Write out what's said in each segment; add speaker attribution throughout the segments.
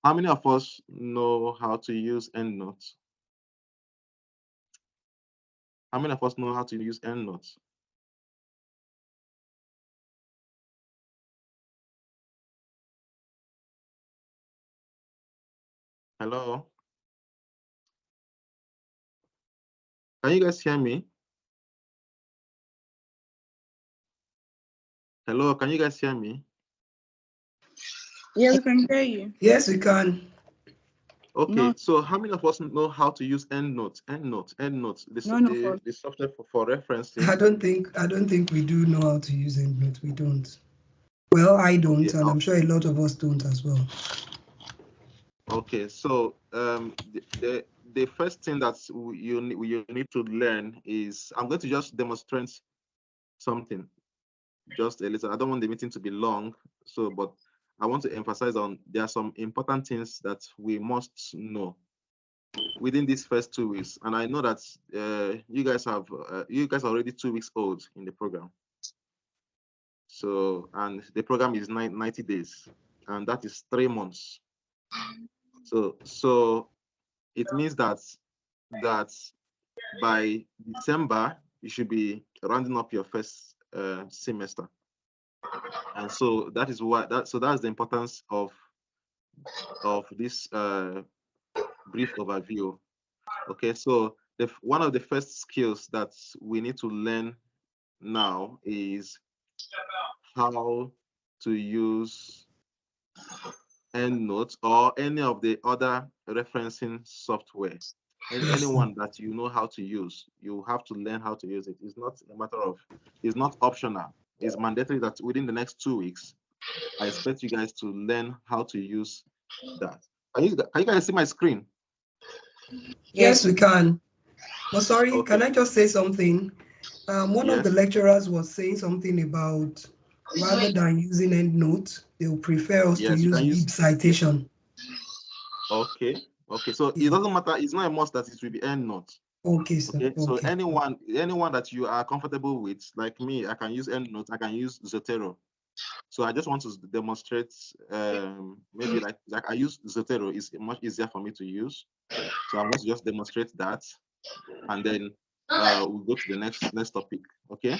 Speaker 1: How many of us know how to use EndNote? How many of us know how to use EndNote? Hello? Can you guys hear me? Hello, can you guys hear me?
Speaker 2: Yeah, we can hear you.
Speaker 3: Yes, we can.
Speaker 1: Okay,
Speaker 2: No.
Speaker 1: so how many of us know how to use EndNote? EndNote,
Speaker 2: None of us.
Speaker 1: the software for referencing.
Speaker 3: I don't think we do know how to use EndNote. We don't. Well, I don't,
Speaker 1: Okay,
Speaker 3: and I'm sure a lot of us don't as well.
Speaker 1: Okay, so the first thing that you need to learn is, I'm going to just demonstrate something, just a little. I don't want the meeting to be long, so but I want to emphasize on there are some important things that we must know within these first 2 weeks. And I know that you guys are already 2 weeks old in the program. So, and the program is 90 days, and that is 3 months. So it means that by December you should be rounding up your first semester. And so that is why that's the importance of this brief overview. Okay, so one of the first skills that we need to learn now is how to use EndNote or any of the other referencing software. Anyone that you know how to use, you have to learn how to use it. It's not a matter of, it's not optional. It's mandatory that within the next 2 weeks, I expect you guys to learn how to use that. Can you guys see my screen?
Speaker 3: Yes, we can. But sorry,
Speaker 1: Okay.
Speaker 3: Can I just say something? One of the
Speaker 1: Yes.
Speaker 3: lecturers was saying something about rather than using EndNote, they will prefer us to
Speaker 1: Yes, you
Speaker 3: use
Speaker 1: can use.
Speaker 3: bib citation.
Speaker 1: Okay. So it doesn't matter. It's not a must that it will be EndNote.
Speaker 3: Okay, sir.
Speaker 1: Okay. So
Speaker 3: Okay.
Speaker 1: anyone that you are comfortable with, like me, I can use EndNote. I can use Zotero. So I just want to demonstrate. Maybe like I use Zotero. It's much easier for me to use. So I'm going to just demonstrate that, and then we'll go to the next topic. Okay.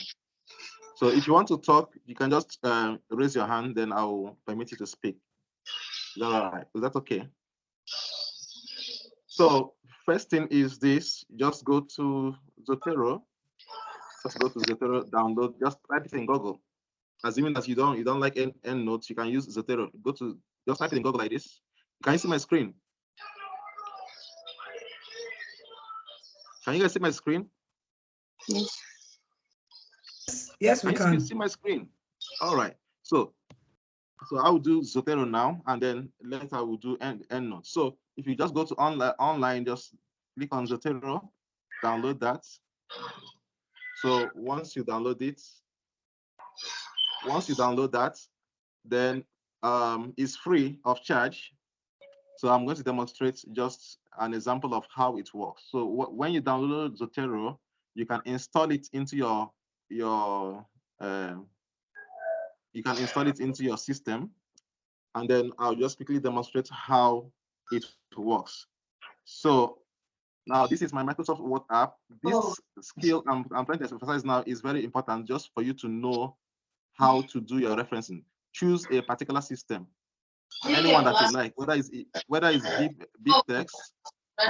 Speaker 1: So if you want to talk, you can just raise your hand. Then I'll permit you to speak. Is that all right? Is that okay? So first thing is this: just go to Zotero. Just go to Zotero, download. Just type it in Google. Assuming that you don't like EndNote, you can use Zotero. Just type it in Google like this. Can you see my screen? Can you guys see my screen?
Speaker 2: Yes.
Speaker 3: Yes, we
Speaker 1: Can you
Speaker 3: can.
Speaker 1: see my screen? All right. So I will do Zotero now, and then later I will do EndNote. So if you just go to online, just click on Zotero, download that. So once you download that, then it's free of charge. So I'm going to demonstrate just an example of how it works. So when you download Zotero, you can install it into your system, and then I'll just quickly demonstrate how it works. So now this is my Microsoft Word app. This skill I'm trying to emphasize now is very important, just for you to know how to do your referencing. Choose a particular system, anyone that you like, whether it's BibTeX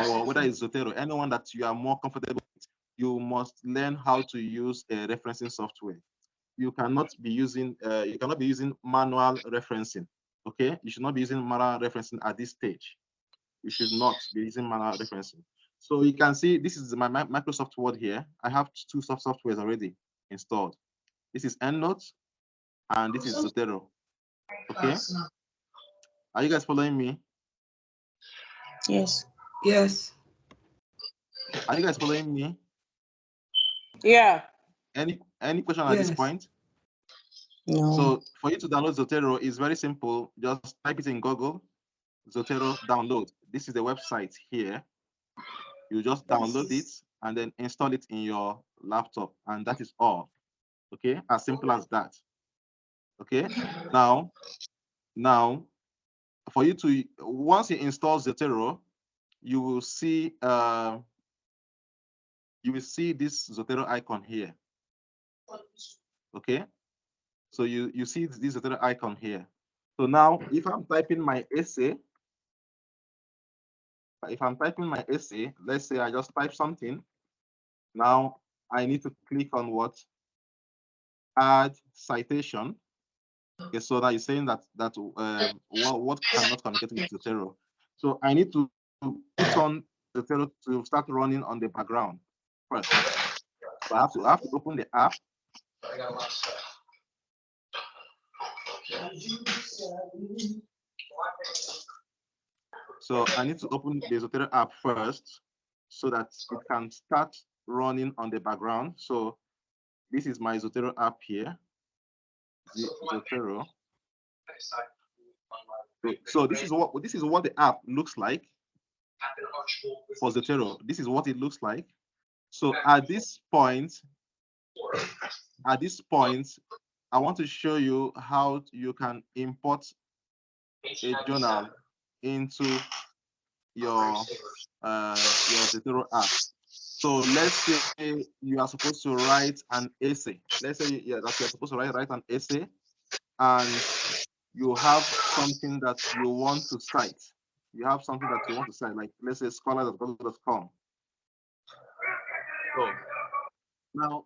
Speaker 1: or whether it's Zotero, anyone that you are more comfortable with. You must learn how to use a referencing software. You cannot be using manual referencing. Okay, you should not be using manual referencing at this stage. You should not be using manual referencing. So you can see this is my Microsoft Word here. I have 2 softwares already installed. This is EndNote and this is Zotero. Okay. Are you guys following me?
Speaker 2: Yes.
Speaker 3: Yes.
Speaker 1: Are you guys following me?
Speaker 2: Yeah.
Speaker 1: Any question at this point?
Speaker 2: No.
Speaker 1: So for you to download Zotero is very simple. Just type it in Google, Zotero download. This is the website here. You just download it and then install it in your laptop, and that is all. Okay, as simple as that. Okay, now for you to, once you install Zotero, you will see this Zotero icon here. Okay, so you see this Zotero icon here. So now, if I'm typing my essay, let's say I just type something. Now I need to click on what? Add citation. Okay, so that is saying that what cannot communicate with Zotero. So I need to put on Zotero to start running on the background first. So I have to open the app. So I need to open the Zotero app first so that it can start running on the background. So this is my Zotero app here. Zotero. So this is what the app looks like for Zotero. This is what it looks like. So at this point, I want to show you how you can import a journal into your Zotero app. So let's say you are supposed to write an essay. Let's say that you're supposed to write an essay, and you have something that you want to cite. You have something that you want to cite, like let's say scholar.google.com. So now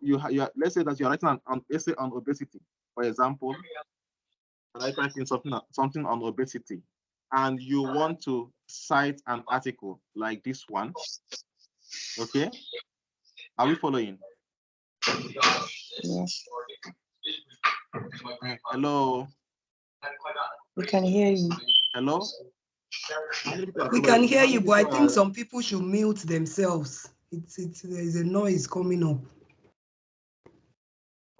Speaker 1: let's say that you're writing an essay on obesity, for example. I type in something on obesity, and you want to cite an article like this one. Okay, are we following?
Speaker 2: Yes.
Speaker 1: Hello.
Speaker 2: We can hear you.
Speaker 1: Hello.
Speaker 3: We can hear you, but I think some people should mute themselves. There's a noise coming up.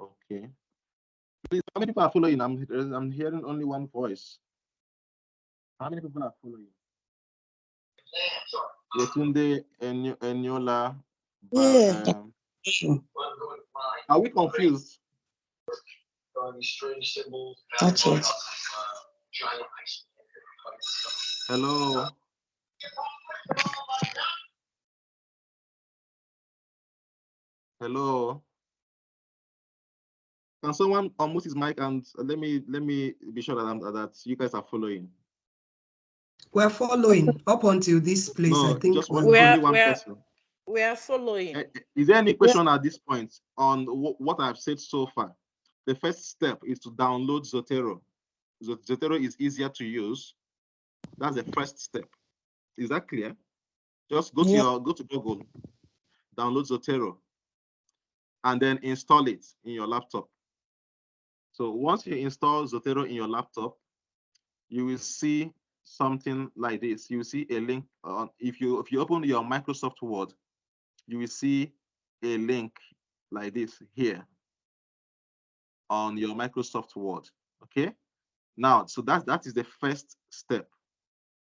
Speaker 1: Okay. Please, how many people are following? I'm hearing only one voice. How many people are following? Yetunde, Eniola.
Speaker 2: Yeah.
Speaker 1: Are we confused?
Speaker 2: Not yet.
Speaker 1: Hello. Hello. Can someone unmute his mic and let me be sure that you guys are following?
Speaker 3: We're following up until this place.
Speaker 1: No,
Speaker 3: I think
Speaker 1: just
Speaker 2: only
Speaker 1: one person.
Speaker 2: We are following.
Speaker 1: Is there any question at this point on what I've said so far? The first step is to download Zotero. Zotero is easier to use. That's the first step. Is that clear? Just go to Google, download Zotero, and then install it in your laptop. So once you install Zotero in your laptop, you will see something like this. You will see a link. If you open your Microsoft Word, you will see a link like this here on your Microsoft Word. Okay. Now, so that is the first step.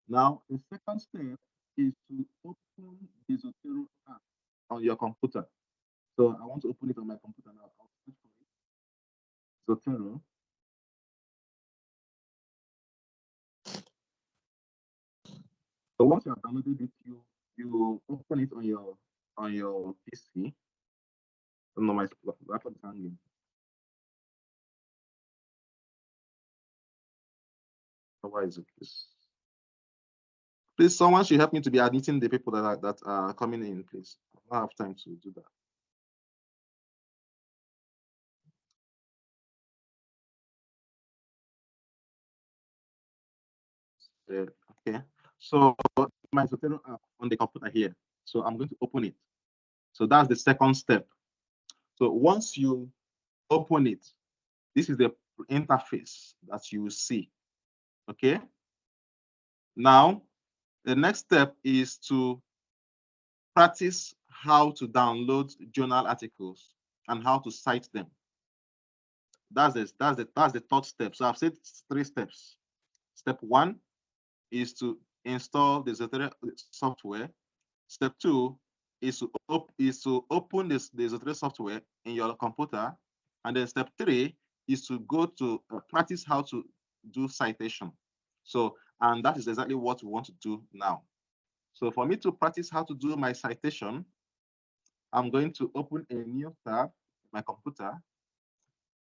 Speaker 1: Now, the second step is to open the Zotero app on your computer. So I want to open it on my computer now. I'll search for it. Zotero. So once you have downloaded it, you open it on your PC. No, my laptop is hanging. Why is it this? Please, someone should help me to be admitting the people that are coming in, please. I don't have time to do that. Okay. So my Zotero app on the computer here. So I'm going to open it. So that's the second step. So once you open it, this is the interface that you will see. Okay. Now, the next step is to practice how to download journal articles and how to cite them. That's the third step. So I've said 3 steps. Step 1 is to install the Zotero software. Step 2 is to open the Zotero software in your computer, and then step 3 is to go to practice how to do citation. So And that is exactly what we want to do now. So for me to practice how to do my citation, I'm going to open a new tab on my computer.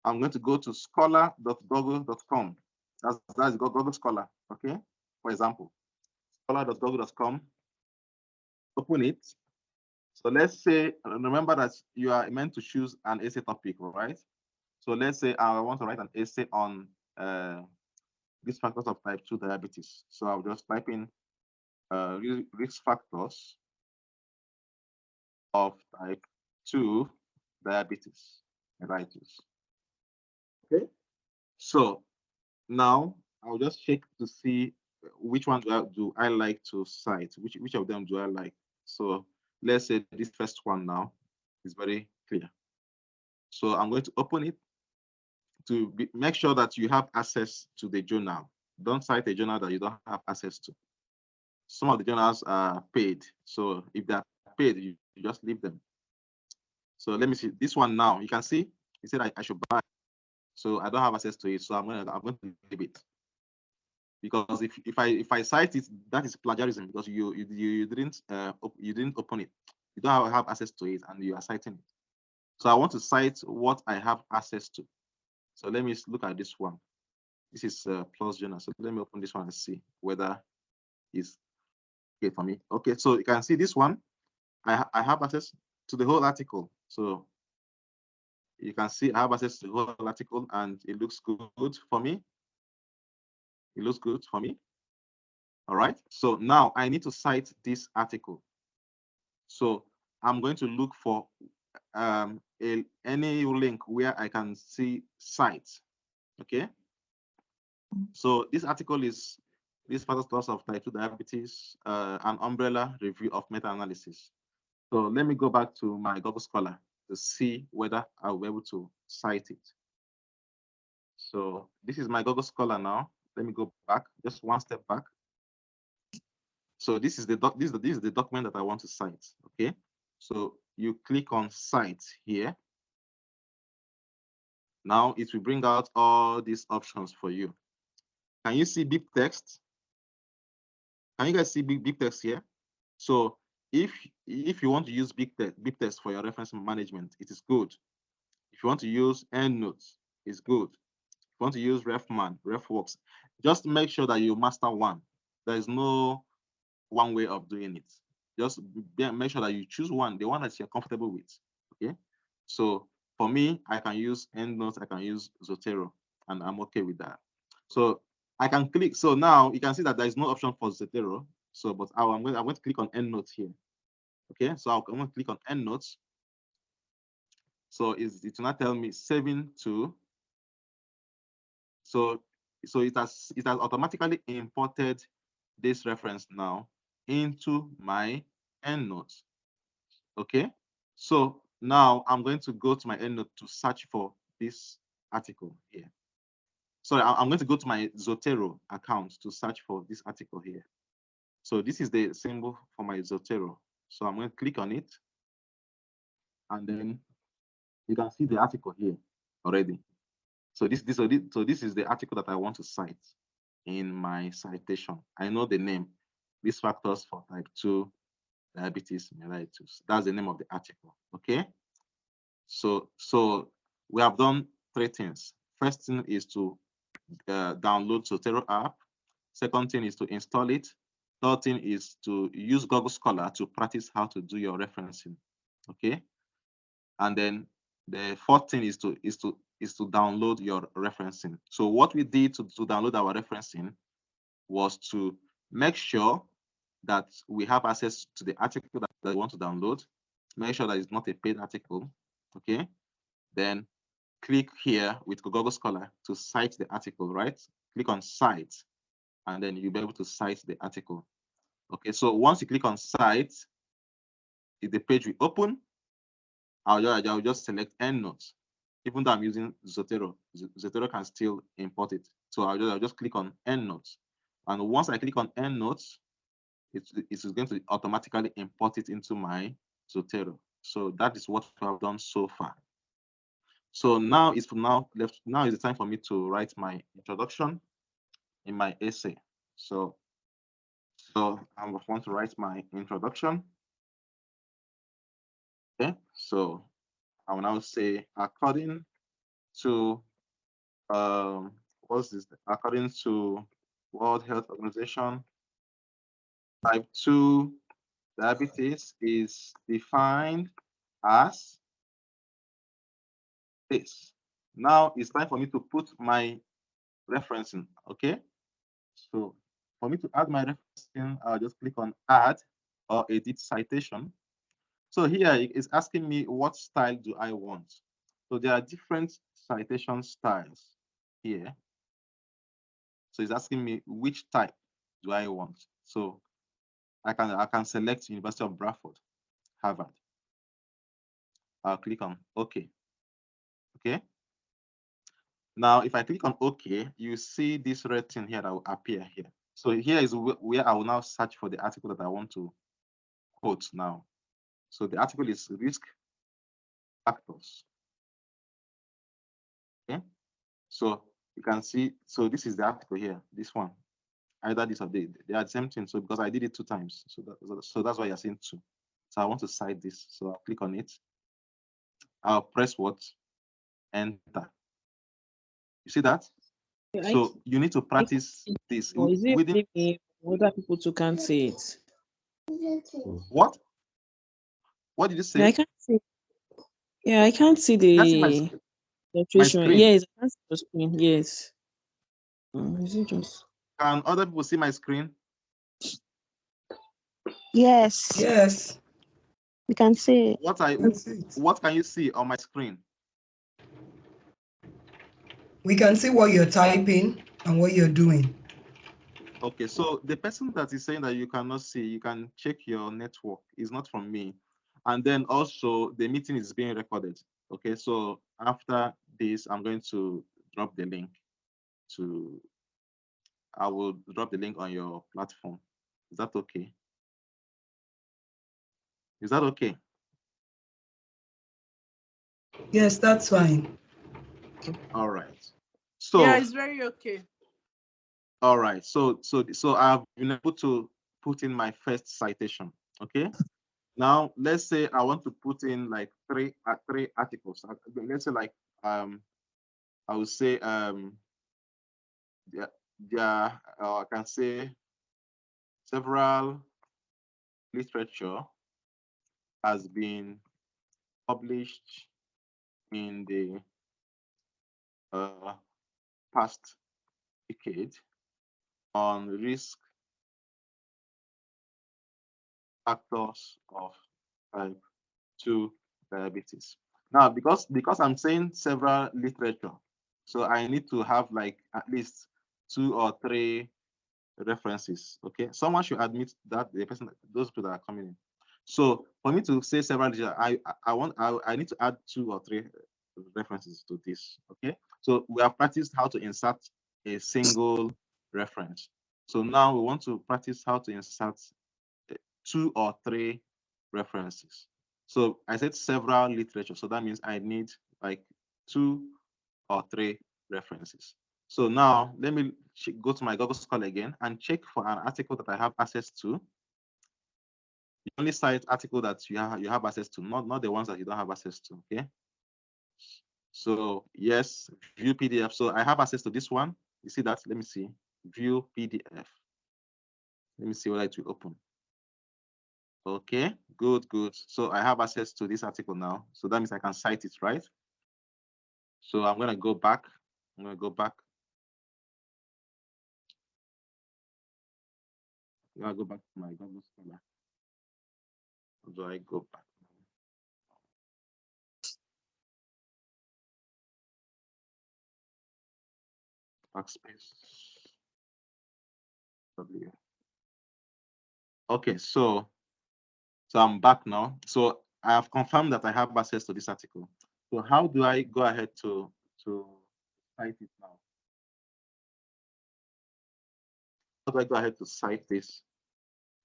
Speaker 1: I'm going to go to scholar.google.com. That's Google Scholar, okay? For example, scholar.google.com, open it. So let's say, remember that you are meant to choose an essay topic, right? So let's say I want to write an essay on risk factors of type 2 diabetes. So I'll just type in risk factors of type 2 diabetes mellitus. Okay, so now I'll just check to see which one do I like to cite, which of them do I like. So let's say this first one now is very clear. So I'm going to open it to make sure that you have access to the journal. Don't cite a journal that you don't have access to. Some of the journals are paid. So if they're paid, you just leave them. So let me see this one now. You can see it said I should buy. So I don't have access to it. So I'm going to leave it. Because if I cite it, that is plagiarism because you didn't open it. You don't have access to it and you are citing it. So I want to cite what I have access to. So let me look at this one. This is PLOS Journal. So let me open this one and see whether it's okay for me. Okay, so you can see this one. I have access to the whole article. So you can see I have access to the whole article and it looks good for me. It looks good for me. All right. So now I need to cite this article. So I'm going to look for any link where I can see cite. Okay. So this article is this factors of type 2 diabetes, an umbrella review of meta-analysis. So let me go back to my Google Scholar to see whether I'll be able to cite it. So this is my Google Scholar now. Let me go back, just one step back. So this is the document that I want to cite. Okay. So you click on cite here. Now it will bring out all these options for you. Can you see big text? Can you guys see big text here? So if you want to use big text for your reference management, it is good. If you want to use EndNotes, it's good. If you want to use RefMan, RefWorks, just make sure that you master one. There is no one way of doing it. Just make sure that you choose one, the one that you're comfortable with. Okay. So for me, I can use EndNotes, I can use Zotero, and I'm okay with that. So I can click. So now you can see that there is no option for Zotero. So, but I'm going to click on EndNotes here. Okay. So I'm going to click on EndNotes. So it will not tell me saving to. So it has automatically imported this reference now into my EndNotes. Okay. So now I'm going to go to my EndNote to search for this article here. Sorry, I'm going to go to my Zotero account to search for this article here. So this is the symbol for my Zotero. So I'm going to click on it. And then you can see the article here already. So this is the article that I want to cite in my citation. I know the name, risk factors for type 2 diabetes mellitus. That's the name of the article. Okay. So we have done three things. First thing is to download Zotero app. Second thing is to install it. Third thing is to use Google Scholar to practice how to do your referencing. Okay. And then the fourth thing is to download your referencing. So what we did to download our referencing was to make sure that we have access to the article that we want to download. Make sure that it's not a paid article. Okay. Then click here with Google Scholar to cite the article, right? Click on cite, and then you'll be able to cite the article. Okay, so once you click on cite, if the page will open, I'll just select EndNotes. Even though I'm using Zotero, Zotero can still import it. So I'll just click on EndNotes. And once I click on EndNotes, it's going to automatically import it into my Zotero. So that is what we have done so far. So now is the time for me to write my introduction in my essay. So I want to write my introduction. Okay, so I will now say according to what's this? According to World Health Organization, type 2 diabetes is defined as this. Now it's time for me to put my reference in. Okay, so for me to add my reference in, I'll just click on add or edit citation. So here it's asking me what style do I want. So there are different citation styles here. So it's asking me which type do I want. So I can select University of Bradford, Harvard. I'll click on OK. Okay. Now, if I click on OK, you see this red thing here that will appear here. So here is where I will now search for the article that I want to quote now. So the article is risk factors. Okay. So you can see, so this is the article here, this one. Either this or they are the same thing. So because I did it 2 times, so that's why you're seeing 2. So I want to cite this. So I'll click on it. I'll press what? Enter. You see that?
Speaker 2: Yeah,
Speaker 1: So you need to practice this.
Speaker 2: Or is it
Speaker 1: Within
Speaker 2: me? Other people too can't see it.
Speaker 1: what? What did you
Speaker 2: Yeah, I
Speaker 1: say?
Speaker 2: can't see. Yeah, I can't see
Speaker 1: You can't see my
Speaker 2: the
Speaker 1: my
Speaker 2: filtration.
Speaker 1: screen.
Speaker 2: Yes, I can't see the screen. Yes. Is it just?
Speaker 1: Can other people see my screen?
Speaker 4: Yes,
Speaker 3: Yes,
Speaker 4: we can see it.
Speaker 3: that's it.
Speaker 1: What can you see on my screen?
Speaker 3: We can see what you're typing and what you're doing.
Speaker 1: Okay, so the person that is saying that you cannot see, you can check your network. It's not from me. And then also the meeting is being recorded. Okay, so after this, I'm going to drop the link to, I will drop the link on your platform. Is that okay? Is that okay?
Speaker 3: Yes, that's fine.
Speaker 1: All right. So
Speaker 2: Yeah, it's very okay.
Speaker 1: all right. So I've been able to put in my first citation. Okay. Now let's say I want to put in like three articles. Let's say like I would say I can say several literature has been published in the past decade on risk factors of type 2 diabetes. Now, because I'm saying several literature, so I need to have like at least 2 or 3 references. Okay, someone should admit that the person, those people that are coming in. So for me to say several literature, I need to add 2 or 3 references to this. Okay, so we have practiced how to insert a single reference. So now we want to practice how to insert 2 or 3 references. So I said several literature. So that means I need like 2 or 3 references. So now let me go to my Google Scholar again and check for an article that I have access to. You only cite article that you have access to, not the ones that you don't have access to. Okay. So yes, view PDF. So I have access to this one. You see that? Let me see. View PDF. Let me see whether it will open. Okay, good. So I have access to this article now. So that means I can cite it, right? So I'm going to go back. I'm going to go back. I go back to my Google Scholar. How do I go back? Backspace. W. Okay, so I'm back now. So I have confirmed that I have access to this article. So how do I go ahead to cite it now? How do I go ahead to cite this?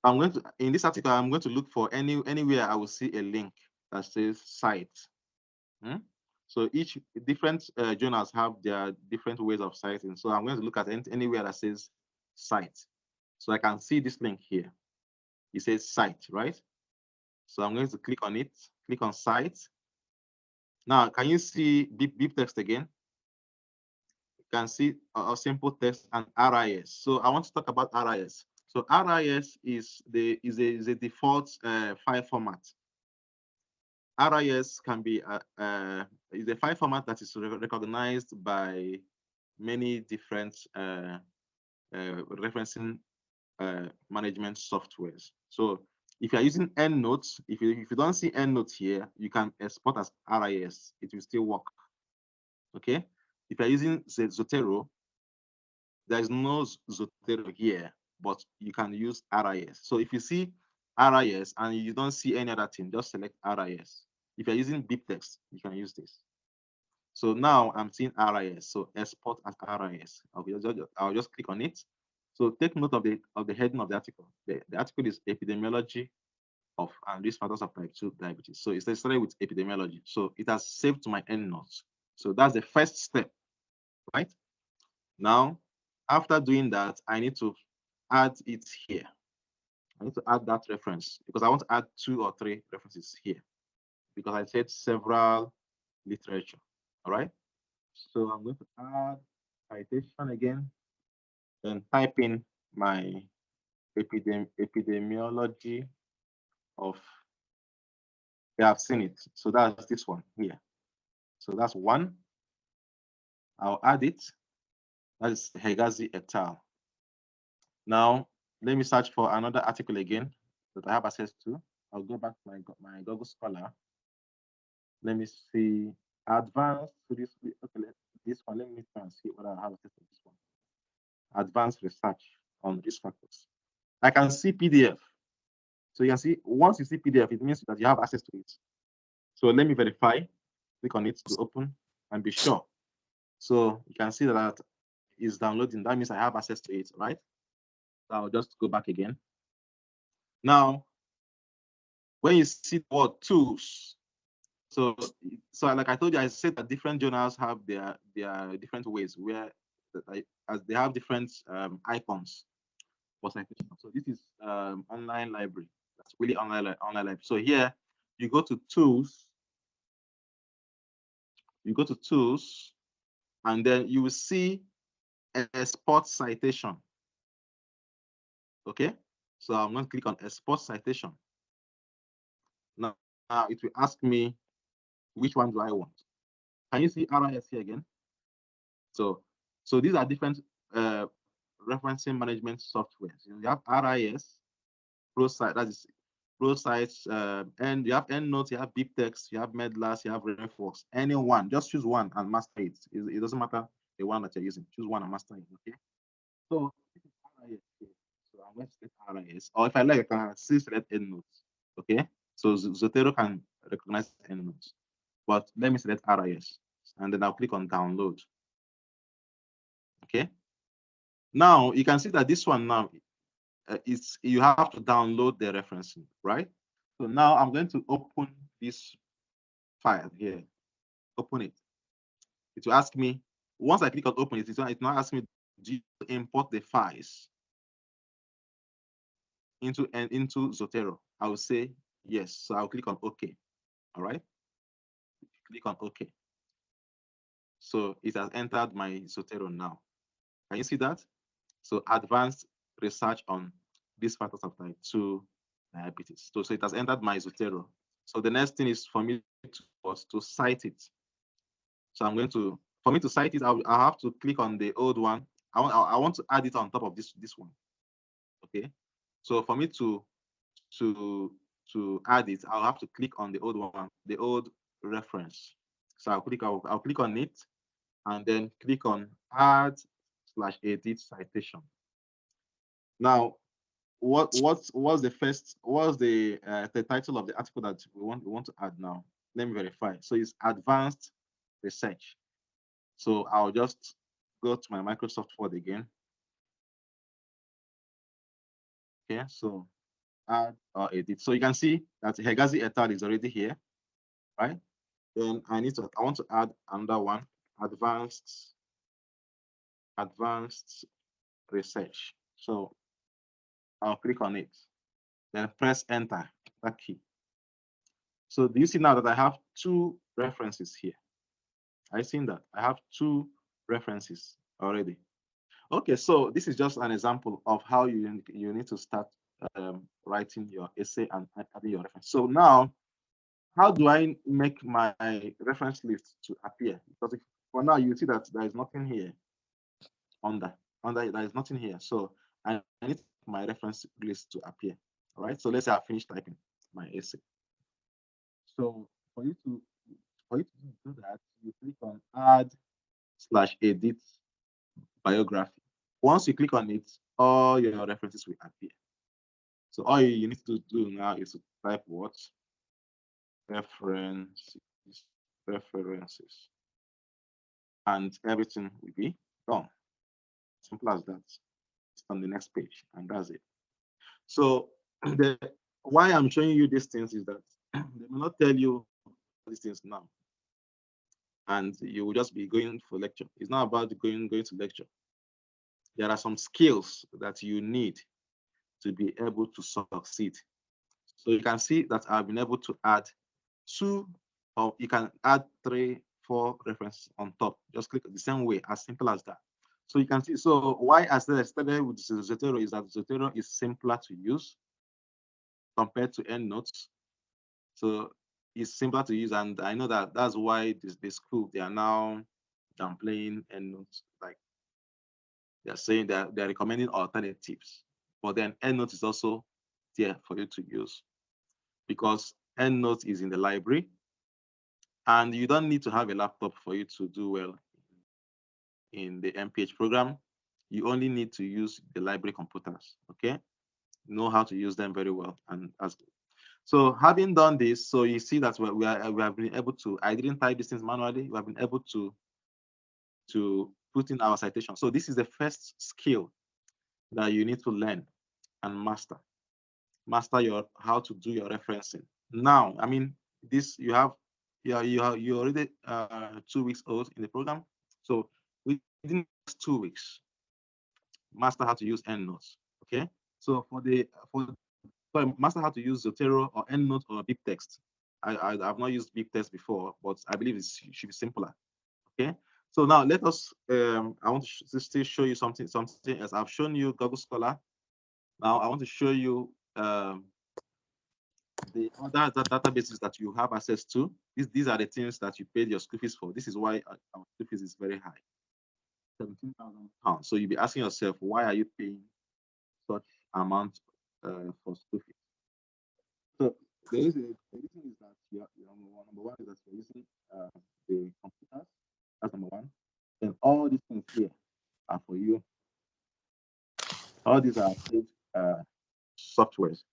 Speaker 1: I'm going to, in this article, I'm going to look for anywhere I will see a link that says cite. So each different journals have their different ways of citing. So I'm going to look at anywhere that says cite. So I can see this link here. It says site, right? So I'm going to click on it, click on site. Now, can you see beep text again? You can see a simple text and RIS. So I want to talk about RIS. So RIS is a default file format. RIS can be is a file format that is recognized by many different referencing management softwares. So if you are using EndNote, if you don't see EndNote here, you can export as RIS. It will still work. Okay. If you're using Zotero, there is no Zotero here, but you can use RIS. So if you see RIS and you don't see any other thing, just select RIS. If you're using BibTeX, you can use this. So now I'm seeing RIS. So export as RIS. I'll just click on it. So take note of the heading of the article. The article is epidemiology of and risk factors of type 2 diabetes. So it's started with epidemiology. So it has saved to my EndNote. So that's the first step, right? Now, after doing that, I need to add it here. I need to add that reference because I want to add 2 or 3 references here because I said several literature. All right. So I'm going to add citation again and type in my epidemiology of. Yeah, I've seen it. So that's this one here. So that's 1. I'll add it. That is Hegazi et al. Now, let me search for another article again that I have access to. I'll go back to my Google Scholar. Let me see advanced. Okay, this one. Let me try and see what I have access to this one. Advanced research on risk factors. I can see PDF. So you can see once you see PDF, it means that you have access to it. So let me verify. Click on it to open and be sure. So you can see that it's downloading. That means I have access to it, right? So I'll just go back again. Now, when you see the word tools, so like I told you, I said that different journals have their different ways where as they have different icons for citation. So this is online library. That's really online library. So here you go to tools. You go to tools, and then you will see export citation. Okay, so I'm going to click on export citation. Now it will ask me which one do I want. Can you see RIS here again? So these are different referencing management softwares. You have RIS, ProSite, that is ProSite, and you have EndNote, you have BibTeX, you have Medlas, you have RefWorks. Any one, just choose one and master it. It doesn't matter the one that you're using. Choose one and master it. Okay. So this is RIS here. So I'm going to select RIS, or if I like, I can still select EndNote. Okay. So Zotero can recognize EndNote, but let me select RIS, and then I'll click on download. Okay. Now you can see that this one now you have to download the referencing, right? So now I'm going to open this file here. Open it. It will ask me, once I click on open it, it's not asking me, do you import the files into Zotero? I will say yes. So I'll click on OK. All right. Click on OK. So it has entered my Zotero now. Can you see that? So advanced research on these factors of type 2 diabetes. So it has entered my Zotero. So the next thing is for me to cite it. So I'm going to, for me to cite it, I'll have to click on the old one. I want to add it on top of this one. Okay. So for me to add it, I'll have to click on the old one, the old reference. So I'll click on it and then click on add/edit citation. Now, what's the title of the article that we want to add now? Let me verify. So it's advanced research. So I'll just go to my Microsoft Word again. Okay, so add or edit. So you can see that Hegazi et al. Is already here, right? Then I want to add another one, advanced research. So I'll click on it. Then press enter, that key. So do you see now that I have two references here? Are you seeing that? I have two references already. Okay, so this is just an example of how you need to start writing your essay and adding your reference. So now, how do I make my reference list to appear? Because for now, you see that there is nothing here under there is nothing here. So I need my reference list to appear. All right. So let's say I finished typing my essay. So for you to do that, you click on add/edit biography. Once you click on it, all your references will appear. So all you need to do now is to type what? References, and everything will be done. Simple as that. It's on the next page, and that's it. So why I'm showing you these things is that they will not tell you these things now, and you will just be going for lecture. It's not about going to lecture. There are some skills that you need to be able to succeed. So you can see that I've been able to add 2, or you can add 3, 4 references on top. Just click the same way, as simple as that. So you can see, so why I started with Zotero is that Zotero is simpler to use compared to EndNote. So it's simpler to use, and I know that that's why the school, they are now downplaying EndNote. Like, they're saying that they're recommending alternatives, but then EndNote is also there for you to use, because EndNote is in the library, and you don't need to have a laptop for you to do well in the MPH program. You only need to use the library computers, okay? Know how to use them very well. And so having done this, so you see that we have been able to, I didn't type these things manually, we have been able to put in our citation. So this is the first skill that you need to learn and master. Master how to do your referencing. Now, I mean, this you're already 2 weeks old in the program. So within 2 weeks, master how to use EndNote. Okay. So master how to use Zotero or EndNote or BibTeX. I've not used BibTeX before, but I believe it should be simpler. Okay. So now let us. I want to still show you something else. I've shown you Google Scholar. Now I want to show you the other databases that you have access to. These are the things that you paid your school fees for. This is why our school fees is very high, £17,000. So you'll be asking yourself, why are you paying such amount for school fees? So the reason is that number one is that you're using the computers. That's number one. Then all these things here are for you. All these are paid softwares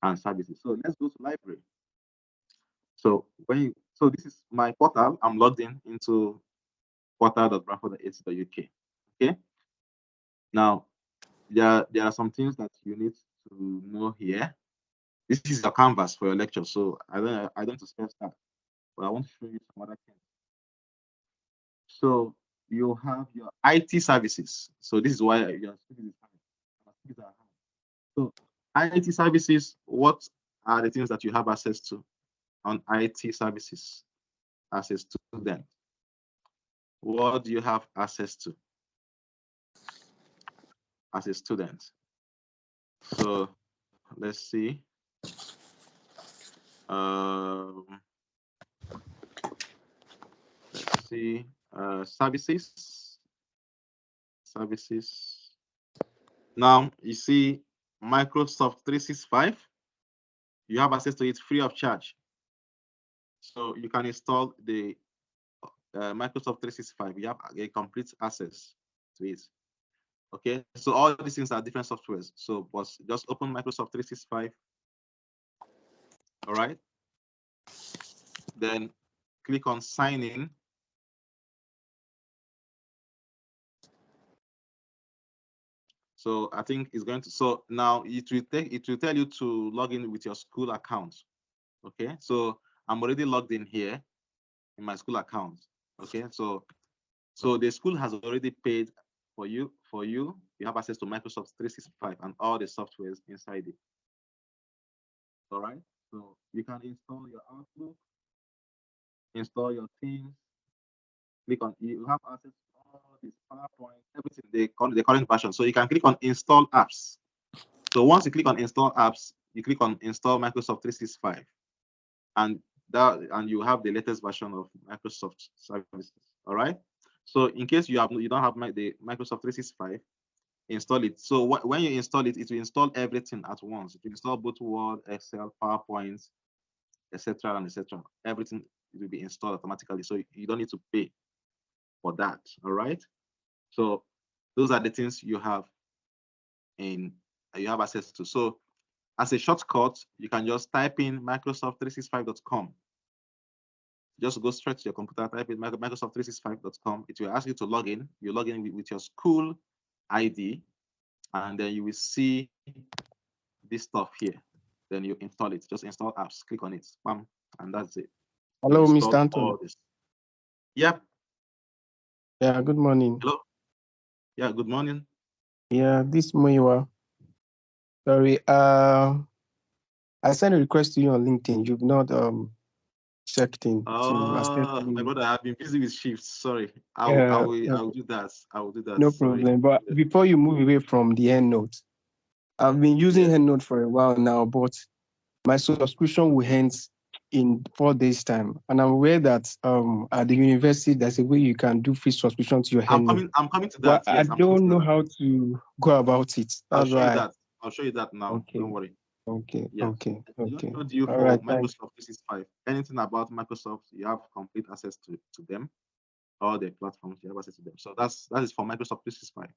Speaker 1: and services. So let's go to library. So this is my portal. I'm logged into portal.bradford.ac.uk. Okay. Now there are some things that you need to know here. This is the canvas for your lecture, so I don't discuss that, but I want to show you some other things. So you have your IT services. So this is why your speed is high. So IT services, what are the things that you have access to on IT services as a student? What do you have access to as a student? So let's see. Let's see. Services. Now you see Microsoft 365. You have access to it free of charge. So you can install the Microsoft 365. You have a complete access to it. Okay, so all these things are different softwares. So just open Microsoft 365. All right. Then click on sign in. So I think it's going to, so now it will tell you to log in with your school account. Okay, so I'm already logged in here in my school account. Okay, so the school has already paid for you you have access to Microsoft 365 and all the softwares inside it. All right. So you can install your Outlook, install your Teams, click on, you have access to all this PowerPoint, everything, the current version. So you can click on install apps. So once you click on install apps, you click on install Microsoft 365, and you have the latest version of Microsoft services. All right. So in case you don't have the Microsoft 365, install it. So when you install it, it will install everything at once. It will install both Word, Excel, PowerPoint, etc. and etc. Everything will be installed automatically. So you don't need to pay for that. All right. So those are the things you have access to. So as a shortcut, you can just type in Microsoft365.com. Just go straight to your computer, type in Microsoft365.com. It will ask you to log in. You log in with your school ID, and then you will see this stuff here. Then you install it. Just install apps. Click on it. Bam, and that's it.
Speaker 5: Hello, Mr. Anthony.
Speaker 1: Yep.
Speaker 5: Yeah, good morning.
Speaker 1: Hello. Yeah, good morning.
Speaker 5: Yeah, this Muiwa. Sorry, I sent a request to you on LinkedIn. You've not checked in to accept me.
Speaker 1: My brother, I've been busy with shifts. Sorry. I'll do that. I will do that.
Speaker 5: No
Speaker 1: Sorry.
Speaker 5: problem. But before you move away from the EndNote, I've been using EndNote for a while now, but my subscription will end in 4 days' time. And I'm aware that at the university, there's a way you can do free subscription to your EndNote.
Speaker 1: I'm coming to that.
Speaker 5: But
Speaker 1: yes,
Speaker 5: I don't know how to go about it.
Speaker 1: I'll show you that. I'll show you that now.
Speaker 5: Okay.
Speaker 1: Don't worry.
Speaker 5: Okay.
Speaker 1: Yeah.
Speaker 5: Okay.
Speaker 1: I told you for
Speaker 5: right,
Speaker 1: Microsoft 365. Anything about Microsoft, you have complete access to them. All the platforms, you have access to them. So that is for Microsoft 365.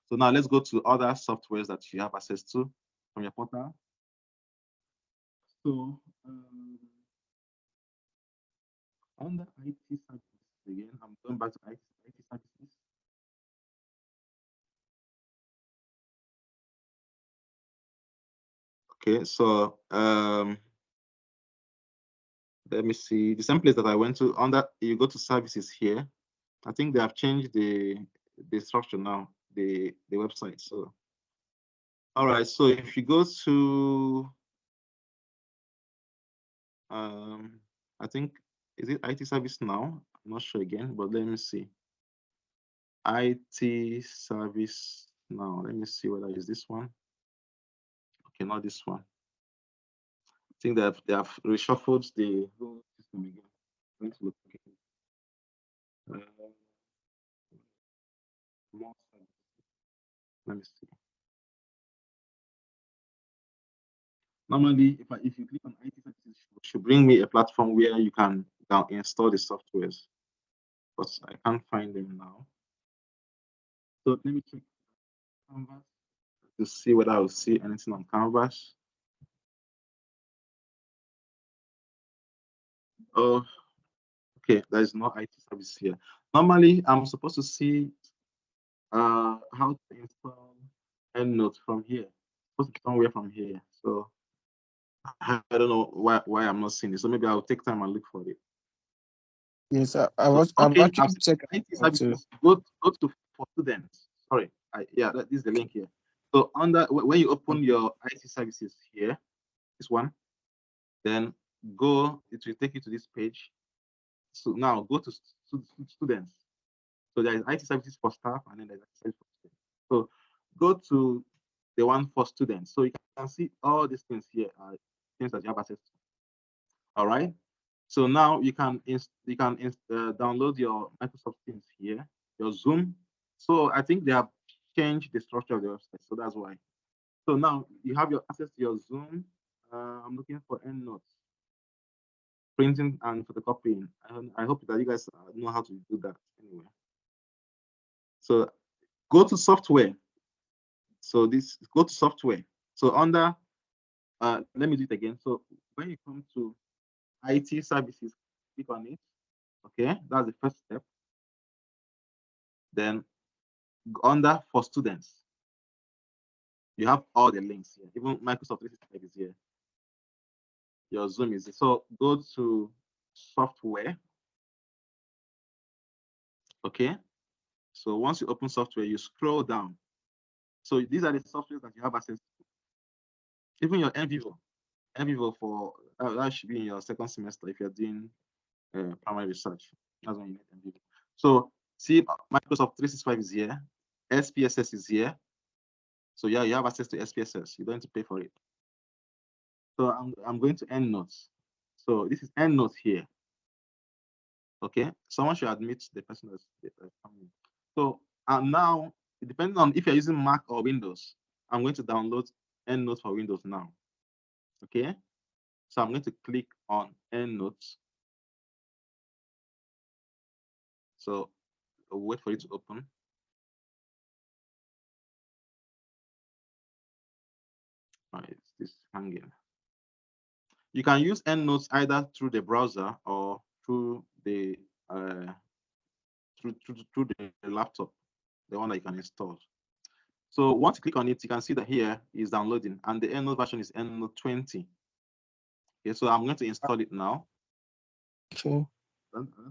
Speaker 1: So now let's go to other softwares that you have access to from your portal. So under IT services again, I'm going back to IT services. Okay, so let me see the same place that I went to. Under you go to services here. I think they have changed the structure now, the website. So all right, so if you go to I think, is it IT service now? I'm not sure again, but let me see. IT service now. Let me see whether it's this one. Okay, not this one. I think they have reshuffled the whole system again. I'm going to look again. More services. Let me see. Normally, if you click on IT services, it should bring me a platform where you can install the softwares, but I can't find them now. So let me check Canvas to see whether I will see anything on Canvas. Oh, okay, there is no IT service here. Normally, I'm supposed to see how to install EndNote from here. It's supposed to be somewhere from here. So I don't know why I'm not seeing it. So maybe I'll take time and look for it.
Speaker 5: Yes, I'm actually checking
Speaker 1: IT services. Go to For Students. Sorry, this is the link here. So when you open your IT services here, this one, then it will take you to this page. So now go to students. So there is IT services for staff, and then there's IT services for students. So go to the one for students. So you can see all these things here are things that you have access to. All right. So now you can download your Microsoft Teams here, your Zoom. So I think they have changed the structure of the website. So that's why. So now you have your access to your Zoom. I'm looking for EndNotes, printing and photocopying. I hope that you guys know how to do that anyway. So go to software. So go to software. So under, let me do it again. So when you come to IT services, click on it. Okay, that's the first step. Then under For Students, you have all the links here. Even Microsoft 365 is here. Your Zoom is here. So go to software. Okay. So once you open software, you scroll down. So these are the softwares that you have access to. Even your NVivo for that should be in your second semester if you're doing primary research. That's when you need NVivo. So see, Microsoft 365 is here, SPSS is here. So yeah, you have access to SPSS. You don't need to pay for it. So I'm going to EndNotes. So this is EndNotes here. Okay, someone should admit the person that's coming. So now, depending on if you're using Mac or Windows, I'm going to download EndNotes for Windows now. Okay, so I'm going to click on EndNotes. So I'll wait for it to open. Right, this hanging. You can use EndNotes either through the browser or through the through the laptop, the one that you can install. So once you click on it, you can see that here is downloading, and the EndNote version is EndNote 20. Okay, so I'm going to install it now.
Speaker 5: Okay.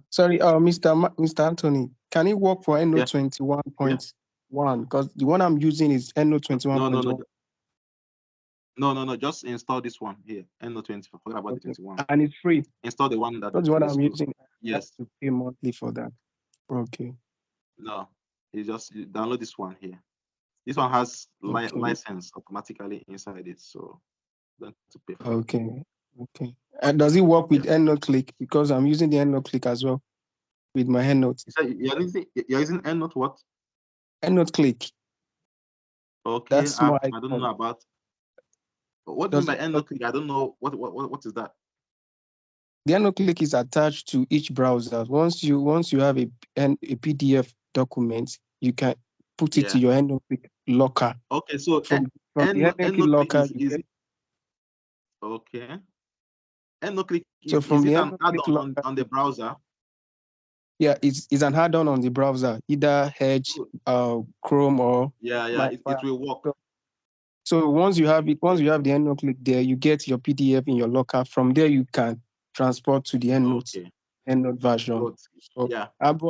Speaker 5: Sorry, Mr. Anthony, can it work for EndNote 21.1? Because the one I'm using is EndNote 21.1.
Speaker 1: No. Just install this one here, EndNote 20. Forget about the 21.
Speaker 5: And it's free.
Speaker 1: Install the one
Speaker 5: that's what I'm using.
Speaker 1: Yes.
Speaker 5: I have to pay monthly for that. Okay.
Speaker 1: No, you download this one here. This one has license automatically inside it, so don't have to pay for it.
Speaker 5: Okay. And does it work with EndNote Click? Because I'm using the EndNote Click as well with my EndNote.
Speaker 1: You're using EndNote what?
Speaker 5: EndNote Click.
Speaker 1: Okay, I don't know about. What do you mean by EndNote Click? I don't know what is that.
Speaker 5: The EndNote Click is attached to each browser. Once you have a PDF document, you can put it to your EndNote Click locker.
Speaker 1: Okay, so
Speaker 5: from the EndNote Click locker
Speaker 1: is okay. EndNote Click is
Speaker 5: it
Speaker 1: an add-on on the browser?
Speaker 5: Yeah, it's an add-on on the browser, either Edge, Chrome, or
Speaker 1: it will work.
Speaker 5: So once you have the EndNote Click there, you get your PDF in your locker. From there, you can transport to the EndNote version.
Speaker 1: Good.
Speaker 5: So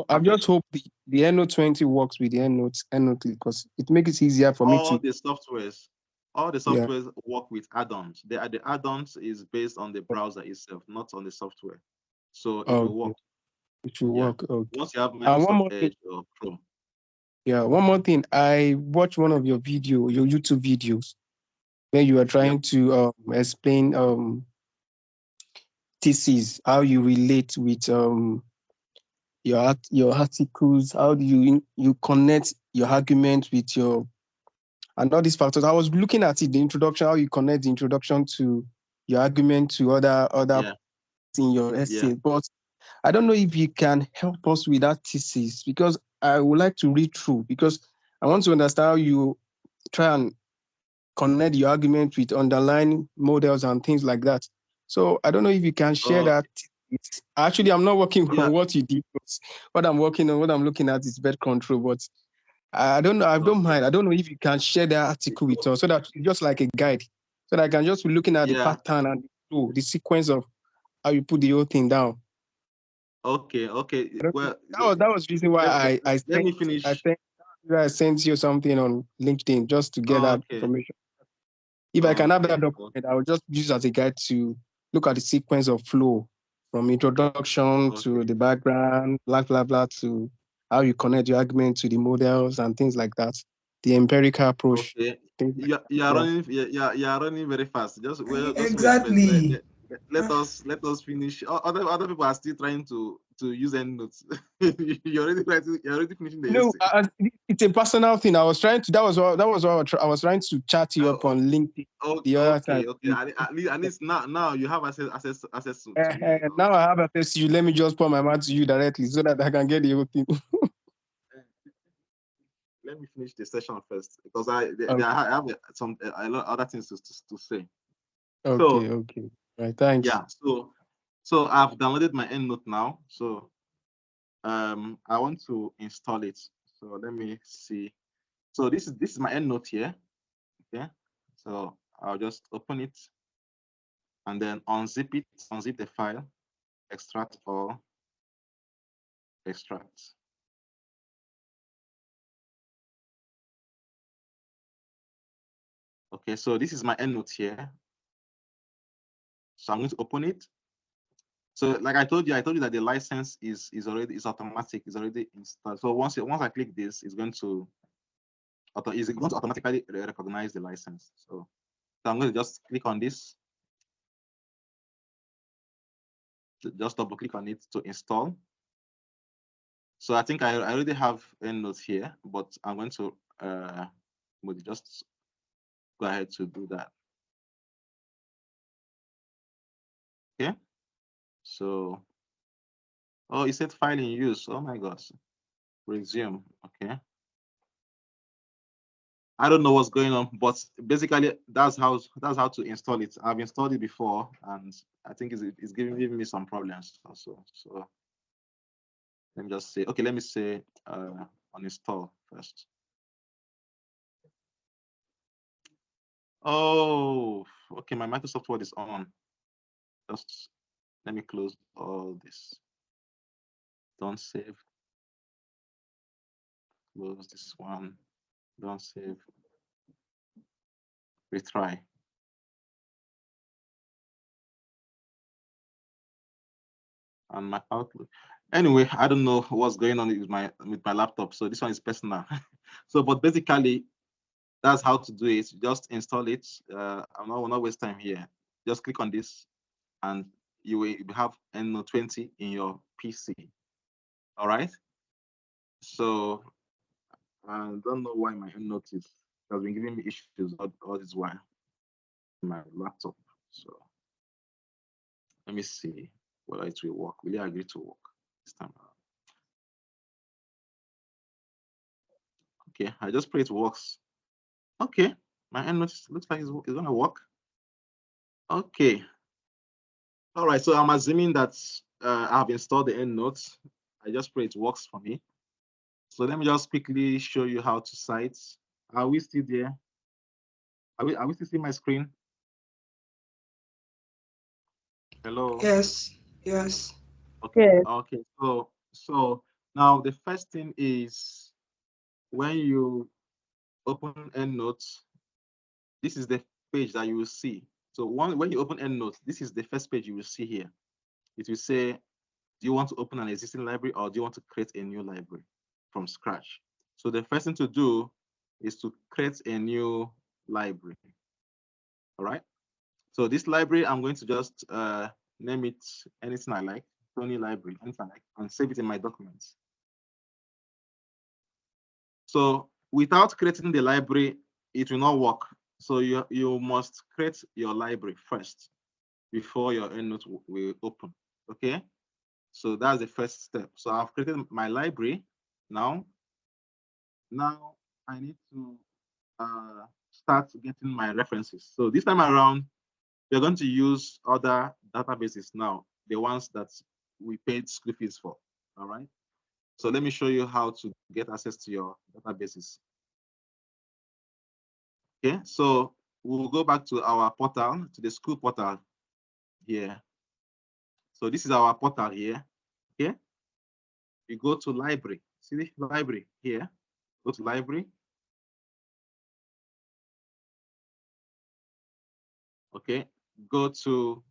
Speaker 5: I just hope the EndNote 20 works with the EndNote Click, because it makes it easier for me to.
Speaker 1: All the softwares work with add-ons. The add-ons is based on the browser itself, not on the software. So it will work.
Speaker 5: It will work. Okay.
Speaker 1: Once you have Microsoft Edge or Chrome.
Speaker 5: Yeah, one more thing. I watched one of your YouTube videos, where you are trying to explain thesis, how you relate with your articles, how do you connect your argument with your, and all these factors. I was looking at it, the introduction, how you connect the introduction to your argument to other in your essay. But I don't know if you can help us with that thesis, because I would like to read through, because I want to understand how you try and connect your argument with underlying models and things like that. So I don't know if you can share that. Actually, I'm not working on what you did, but what I'm working on, what I'm looking at is bed control. But I don't know. I don't mind. I don't know if you can share that article with us, so that it's just like a guide, so that I can just be looking at the pattern and the sequence of how you put the whole thing down.
Speaker 1: Okay. Well,
Speaker 5: that was the reason why I
Speaker 1: let me finish.
Speaker 5: I sent you something on LinkedIn just to get that information. If I can have that document, I will just use it as a guide to look at the sequence of flow from introduction to the background, blah, blah, blah, to how you connect your argument to the models and things like that. The empirical approach.
Speaker 1: Okay. You are running very fast. Just
Speaker 3: exactly.
Speaker 1: Let us finish. Other people are still trying to use EndNotes. You're already finishing the essay.
Speaker 5: It's a personal thing. I was trying to. That was what I was trying to chat you up on LinkedIn.
Speaker 1: Okay. At least now you have access to me.
Speaker 5: Now I have access to you. Let me just put my mouth to you directly, so that I can get the whole thing.
Speaker 1: Let me finish the session first, because I have a lot of other things to say.
Speaker 5: Okay. Right. Thanks.
Speaker 1: Yeah. So I've downloaded my EndNote now. So I want to install it. So let me see. So this is my EndNote here. Okay. So I'll just open it and then unzip the file, extract all, extract. Okay, so this is my EndNote here. So I'm going to open it. So like I told you that the license is automatic, is already installed. So once I click this, it's going to automatically recognize the license. So I'm going to just click on this. Just double click on it to install. So I think I already have EndNote here, but I'm going to just go ahead to do that. Okay. So, oh, it said file in use. Oh my gosh. Resume. Okay. I don't know what's going on, but basically that's how to install it. I've installed it before, and I think it's giving me some problems also. So let me just say, okay, let me say uninstall first. Oh, okay, my Microsoft Word is on. Just let me close all this. Don't save. Close this one. Don't save. Retry. And my Outlook. Anyway, I don't know what's going on with my laptop. So this one is personal. So, but basically, that's how to do it. Just install it. I'm not waste time here. Just click on this, and you will have EndNote 20 in your PC. All right. So I don't know why my EndNote has been giving me issues all this while. My laptop. So let me see whether it will work. Will you agree to work this time around? Okay, I just pray it works. Okay, my EndNote looks like it's gonna work. Okay. All right, so I'm assuming that I've installed the EndNote. I just pray it works for me. So let me just quickly show you how to cite. Are we still there? Are we still seeing my screen? Hello?
Speaker 3: Yes, yes.
Speaker 1: Okay,
Speaker 2: Yes.
Speaker 1: okay. So now the first thing is when you open EndNote, this is the page that you will see. So when you open EndNote, this is the first page you will see here. It will say, do you want to open an existing library or do you want to create a new library from scratch? So the first thing to do is to create a new library. All right. So this library, I'm going to just name it anything I like, Tony Library, anything I like, and save it in my documents. So without creating the library, it will not work. So you must create your library first before your EndNote will open. Okay. So that's the first step. So I've created my library. Now I need to start getting my references. So this time around, we're going to use other databases now, the ones that we paid school fees for. All right. So let me show you how to get access to your databases. Okay. So we'll go back to our portal, to the school portal here. So this is our portal here. Okay. You go to library. See the library here. Go to library. Okay. Go to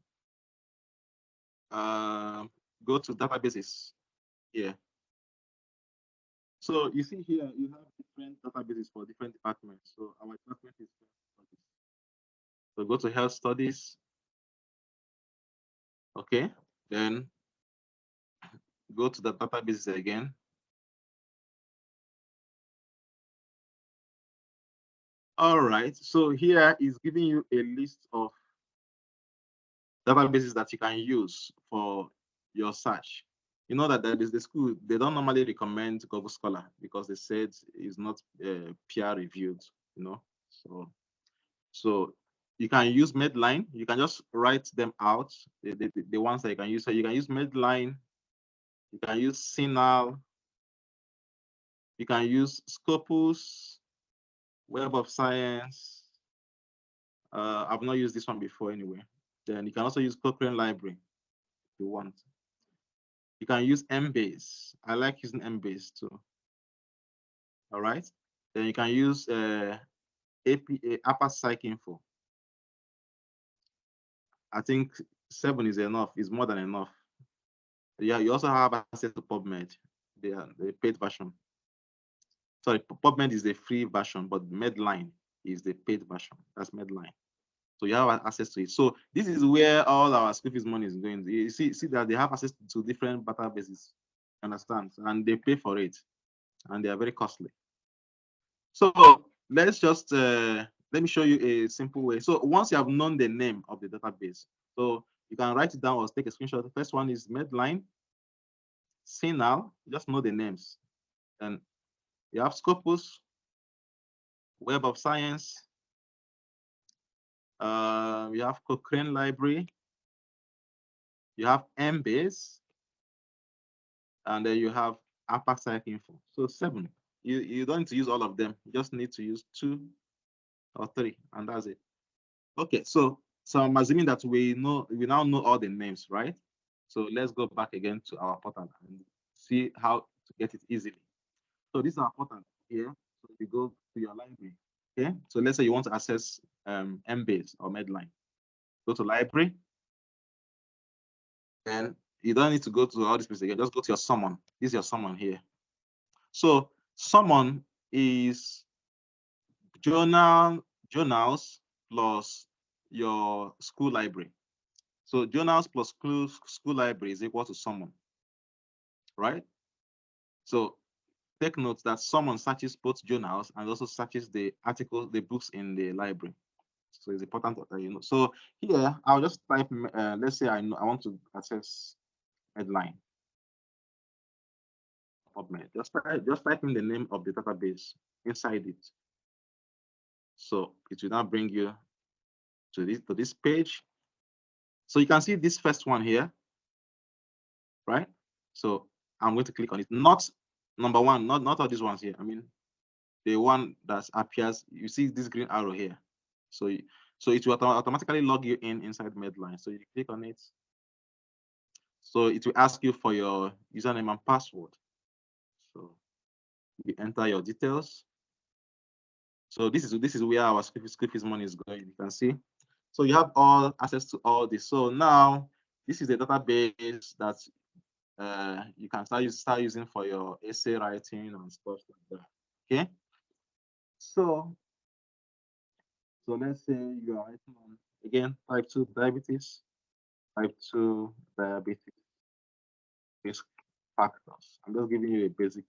Speaker 1: databases here. So you see here, you have different databases for different departments. So our department is health studies. So go to health studies. Okay. Then go to the databases again. All right. So here is giving you a list of databases that you can use for your search. You know that there is the school, they don't normally recommend Google Scholar because they said it's not peer reviewed, you know. So you can use Medline. You can just write them out, the ones that you can use. So you can use Medline, you can use Sinal, you can use Scopus, Web of Science. I've not used this one before anyway. Then you can also use Cochrane Library if you want. You can use Embase. I like using Embase too. All right. Then you can use upper psych info. I think 7 is enough, is more than enough. Yeah, you also have access to PubMed, the paid version. Sorry, PubMed is the free version, but Medline is the paid version. That's Medline. So you have access to it. So this is where all our school fees money is going. You see that they have access to different databases, understand? And they pay for it, and they are very costly. So let's just let me show you a simple way. So once you have known the name of the database, so you can write it down or take a screenshot. The first one is Medline. See now, just know the names. And you have Scopus, Web of Science, you have Cochrane Library, you have Embase, and then you have Upper Psych Info. So 7. You don't need to use all of them. You just need to use 2 or 3, and that's it. Okay, so I'm assuming that we now know all the names, right? So let's go back again to our portal and see how to get it easily. So this is our portal here. So you go to your library. Okay, so let's say you want to access Embase or Medline. Go to library. And you don't need to go to all these places again. Just go to your summon. This is your summon here. So summon is journals plus your school library. So journals plus school library is equal to summon, right? So take note that summon searches both journals and also searches the articles, the books in the library. So it's important that you know. So here I'll just type. Let's say I want to access Medline. PubMed. Just type in the name of the database inside it. So it will now bring you to this page. So you can see this first one here, right? So I'm going to click on it. Not number 1, not all these ones here. I mean, the one that appears. You see this green arrow here. So it will automatically log you inside Medline. So you click on it. So it will ask you for your username and password. So you enter your details. So this is where our school fees money is going. You can see. So you have all access to all this. So now this is the database that you can start using for your essay writing and stuff like that. Okay. So let's say you are writing on again type 2 diabetes, risk factors. I'm just giving you a basic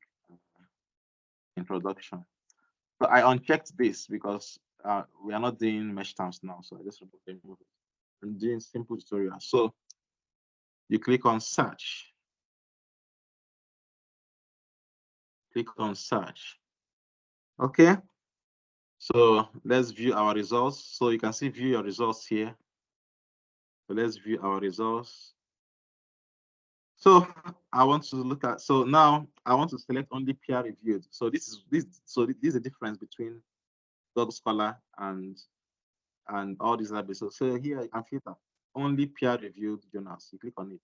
Speaker 1: introduction. So I unchecked this because we are not doing mesh terms now. So I just remove it. I'm doing simple tutorial. So you click on search. Click on search. Okay. So let's view our results. So you can see view your results here. So let's view our results. So I want to look at, so now I want to select only peer reviewed. So this is the difference between Google Scholar and all these libraries. So here you can filter only peer reviewed journals. You click on it.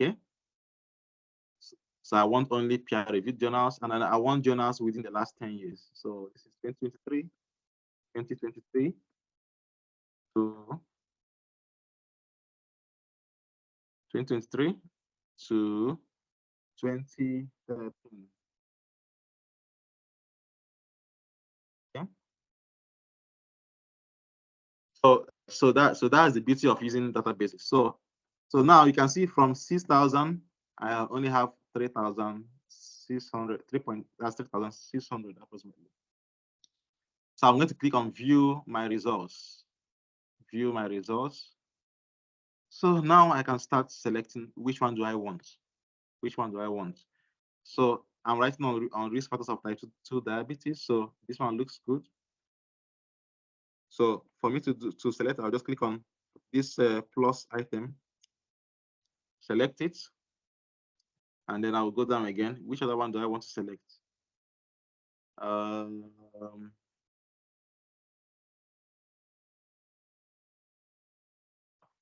Speaker 1: Okay. So I want only peer reviewed journals, and then I want journals within the last 10 years. So this is 2023 to 2023 to 2013. Okay. So that's the beauty of using databases. So now you can see from 6,000, I only have 3,600, that's 3,600 approximately. So I'm going to click on view my results. View my results. So now I can start selecting which one do I want. Which one do I want? So I'm writing on risk factors of type 2 diabetes. So this one looks good. So for me to select, I'll just click on this plus item, select it, and then I'll go down again. Which other one do I want to select?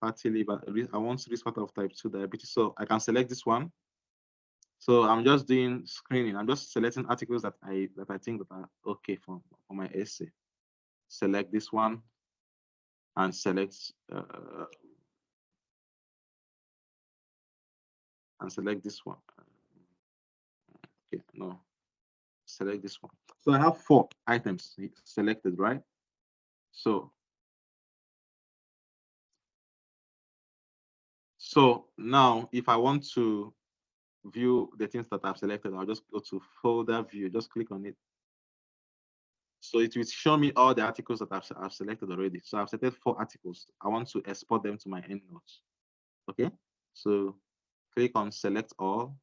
Speaker 1: Fatty liver. I want risk factor of type 2 diabetes. So I can select this one. So I'm just doing screening. I'm just selecting articles that I think that are okay for my essay. Select this one and select this one. Okay, no, select this one. So I have 4 items selected, right? So now if I want to view the things that I've selected, I'll just go to folder view, just click on it. So it will show me all the articles that I've selected already. So I've selected 4 articles. I want to export them to my EndNote. Okay, so click on select all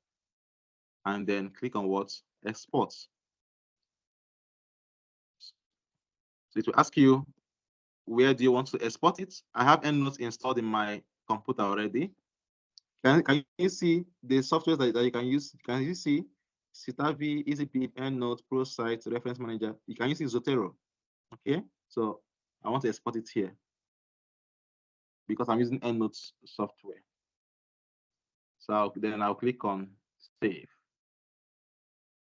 Speaker 1: and then click on what? Export. So it will ask you, where do you want to export it? I have EndNote installed in my computer already. Can you see the software that you can use? Can you see Citavi, EasyPip, EndNote, ProSite, Reference Manager? You can use Zotero. Okay, so I want to export it here because I'm using EndNote software. So then I'll click on save.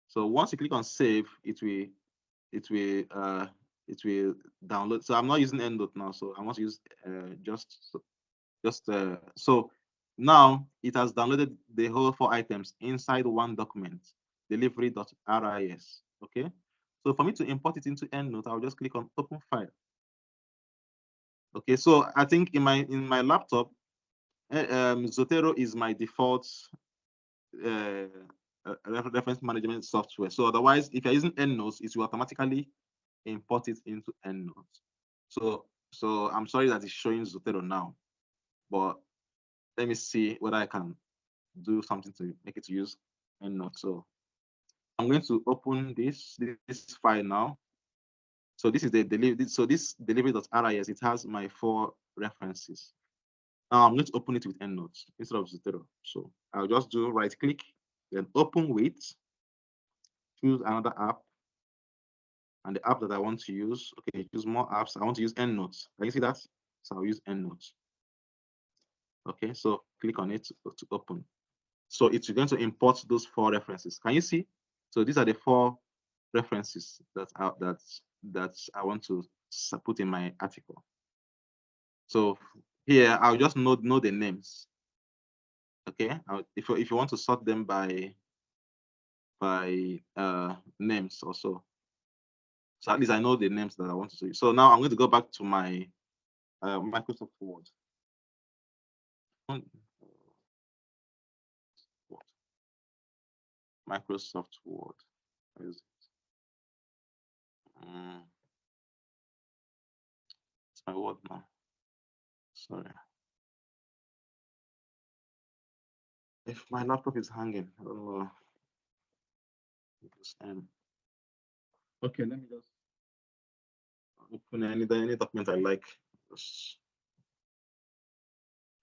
Speaker 1: So once you click on save, it will download. So I'm not using EndNote now, so I want to use so now it has downloaded the whole 4 items inside one document, delivery.ris. Okay, so for me to import it into EndNote, I'll just click on open file. Okay, so I think in my laptop, Zotero is my default reference management software. So otherwise, if you're using EndNote, it will automatically import it into EndNote. So I'm sorry that it's showing Zotero now, but let me see whether I can do something to make it use EndNote. So I'm going to open this file now. So this is the delivery. So this delivery.ris, it has my 4 references. Now I'm going to open it with EndNote instead of Zotero. So I'll just do right click, then open with, choose another app, and the app that I want to use. Okay, choose more apps. I want to use EndNote. Can you see that? So I'll use EndNote. Okay, so click on it to open. So it's going to import those 4 references. Can you see? So these are the 4 references that I want to put in my article. So here I'll just know the names. Okay, if you want to sort them by names also. So at least I know the names that I want to use. So now I'm going to go back to my Microsoft Word. Microsoft Word. Where is it? It's my Word now. Sorry. If my laptop is hanging, I don't know. Okay, let me just open any document I like.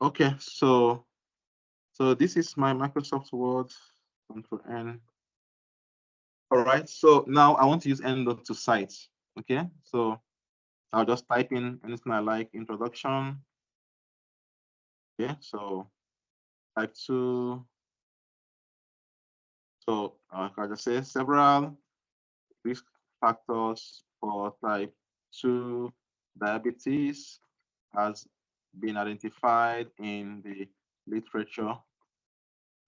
Speaker 1: Okay, so this is my Microsoft Word. Control N. All right, so now I want to use EndNote to cite. Okay, so I'll just type in anything I like, introduction. Okay, so type 2. So I just say several risk factors for type 2 diabetes has been identified in the literature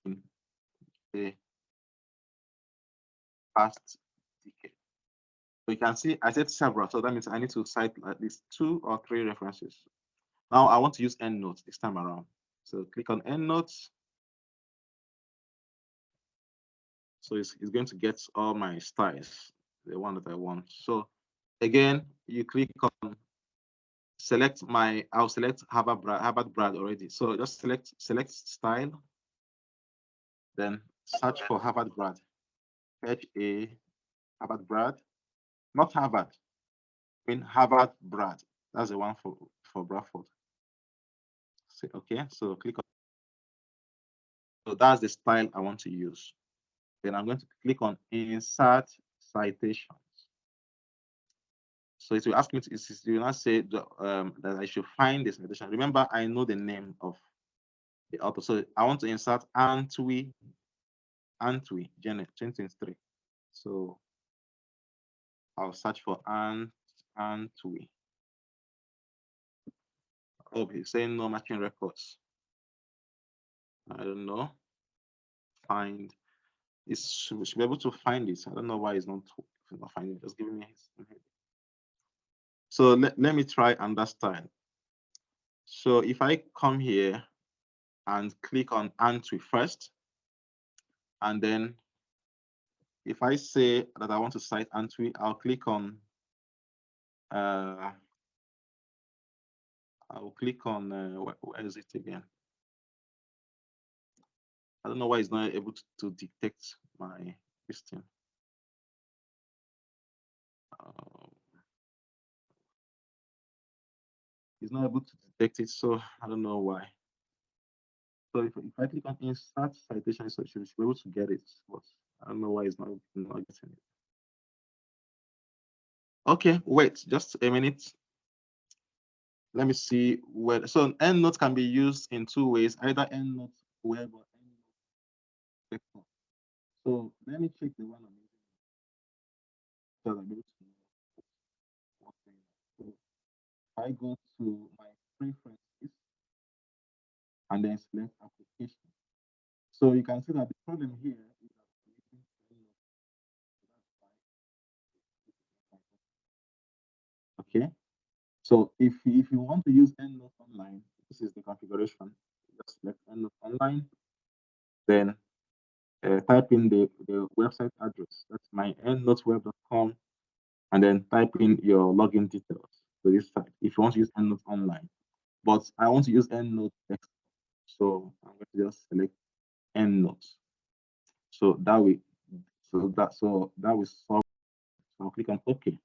Speaker 1: in the past decade. So you can see I said several, so that means I need to cite at least 2 or 3 references. Now I want to use EndNote this time around. So click on EndNote. So it's going to get all my styles, the one that I want. So again, you click on select I'll select Harvard Brad already. So just select style, then search for Harvard Brad. Harvard Brad, not Harvard. I mean Harvard Brad. That's the one for Bradford. So, okay, so click on. So that's the style I want to use. Then I'm going to click on insert citations. So it will ask me to, it will not say that I should find the citation. Remember, I know the name of the author. So I want to insert Antwi Antwi, Janet, 2023. So I'll search for Antwi. Oh, he's saying no matching records. I don't know. Find. Should be able to find it. I don't know why it's not finding it. Just giving me his. So let me try understand. So if I come here and click on Antwi first, and then if I say that I want to cite Antwi, I'll click on where is it again? I don't know why it's not able to detect my this thing. It's not able to detect it, so I don't know why. So if I click on insert citation, so it should be able to get it, but I don't know why it's not getting it. Okay, wait just a minute. Let me see where. So EndNote can be used in two ways, either EndNote web or EndNote vector. So let me check the one I'm using so that I'm able to know what's going on. So if I go to my preferences and then select application. So you can see that the problem here is that I'm using EndNote. Okay. So if you want to use EndNote online, this is the configuration. Just select EndNote online, then type in the website address. That's my endnoteweb.com, and then type in your login details to this site if you want to use EndNote online. But I want to use EndNote desktop, so I'm going to just select EndNote. So that will solve. So I'll click on OK.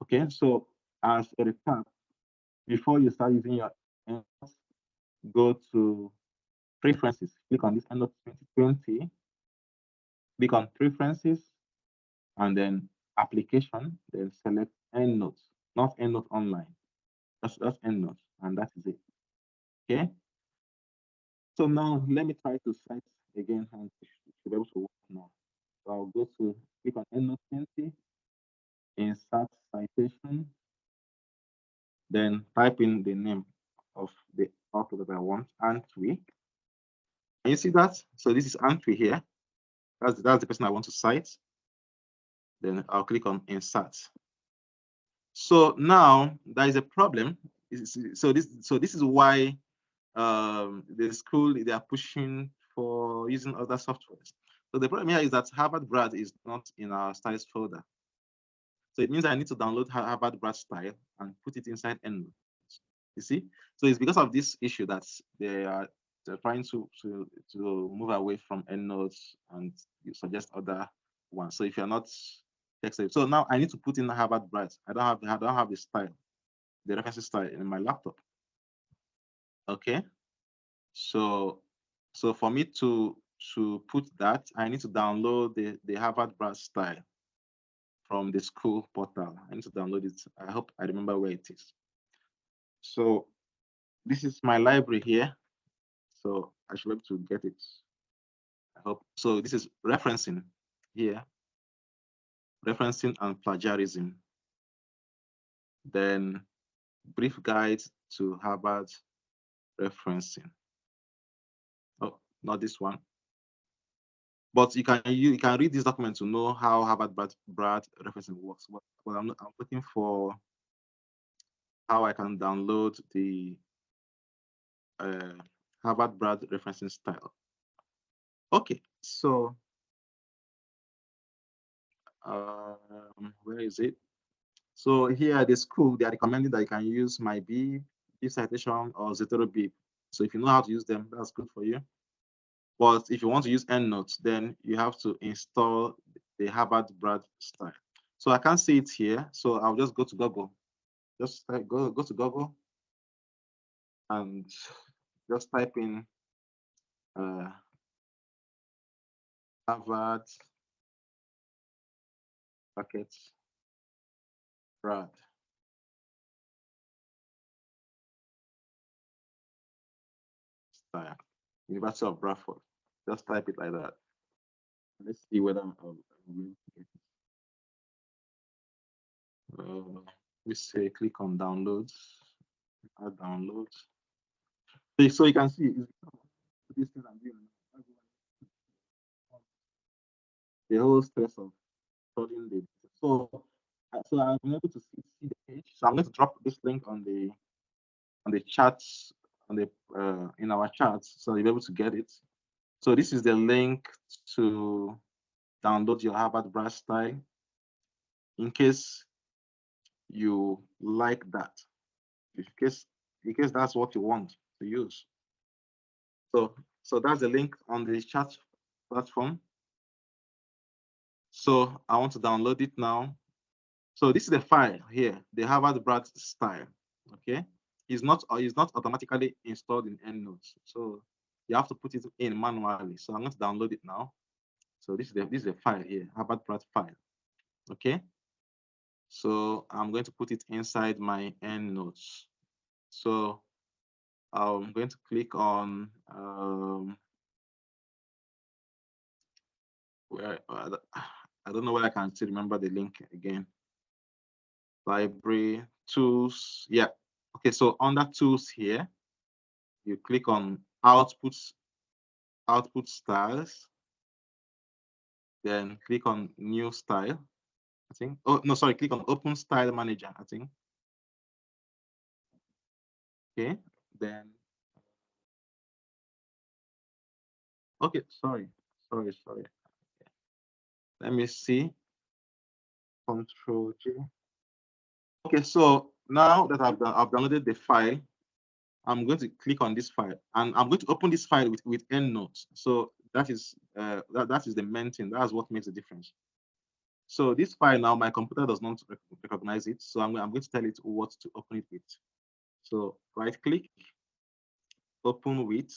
Speaker 1: Okay, so as a recap, before you start using your EndNote, go to preferences. Click on this EndNote 2020. Click on preferences, and then application. Then select EndNote, not EndNote online. That's EndNote, and that is it. Okay. So now let me try to cite again, and it should be able to work now. So I'll go to click on EndNote 20, insert citation, then type in the name of the author that I want, Antwi. Can you see that? So this is Antwi here. That's the person I want to cite. Then I'll click on insert. So now there is a problem. So this is why the school, they are pushing for using other softwares. So the problem here is that Harvard Grad is not in our styles folder. So it means I need to download Harvard Grad style and put it inside EndNote. You see? So it's because of this issue that they're trying to move away from EndNote and suggest other ones. So if you're not text, so now I need to put in Harvard Grad. I don't have the style, the reference style in my laptop. Okay. So for me to put that, I need to download the Harvard Grad style from the school portal. I need to download it. I hope I remember where it is. So this is my library here. So I should be able to get it. I hope. So this is referencing here. Referencing and plagiarism. Then brief guide to Harvard referencing. Oh, not this one. But you can read this document to know how Harvard Grad referencing works. But I'm looking for how I can download the Harvard Grad referencing style. Okay, so where is it? So here at the school, they are recommending that you can use MyBib, Citation, or ZeroBib. So if you know how to use them, that's good for you. But if you want to use EndNote, then you have to install the Harvard Grad style. So I can't see it here, so I'll just go to Google. Just go to Google and just type in Harvard brackets Grad style, University of Bradford. Just type it like that. Let's see whether we say click on downloads, add downloads. So you can see this thing I'm doing. The whole stress of studying the so I've been able to see the page. So I'm going to drop this link on the chats on the in our chats, so you'll be able to get it. So this is the link to download your Harvard Brad style in case you like that. In case that's what you want to use. So that's the link on the chat platform. So I want to download it now. So this is the file here, the Harvard Brad style. Okay, it's not automatically installed in EndNote. So you have to put it in manually. So I'm going to download it now. So this is the file here, Harvard Brad file. Okay. So I'm going to put it inside my EndNotes. So I'm going to click on where I don't know whether I can still remember the link again. Library tools. Yeah. Okay. So under tools here, you click on output styles. Then click on new style. I think. Oh no, sorry. Click on open style manager. I think. Okay. Then. Okay. Sorry. Let me see. Control J. Okay, so now that I've downloaded the file, I'm going to click on this file, and I'm going to open this file with EndNotes. So that is that is the main thing. That's what makes the difference. So this file now, my computer does not recognize it. So I'm going to tell it what to open it with. So right click, open with,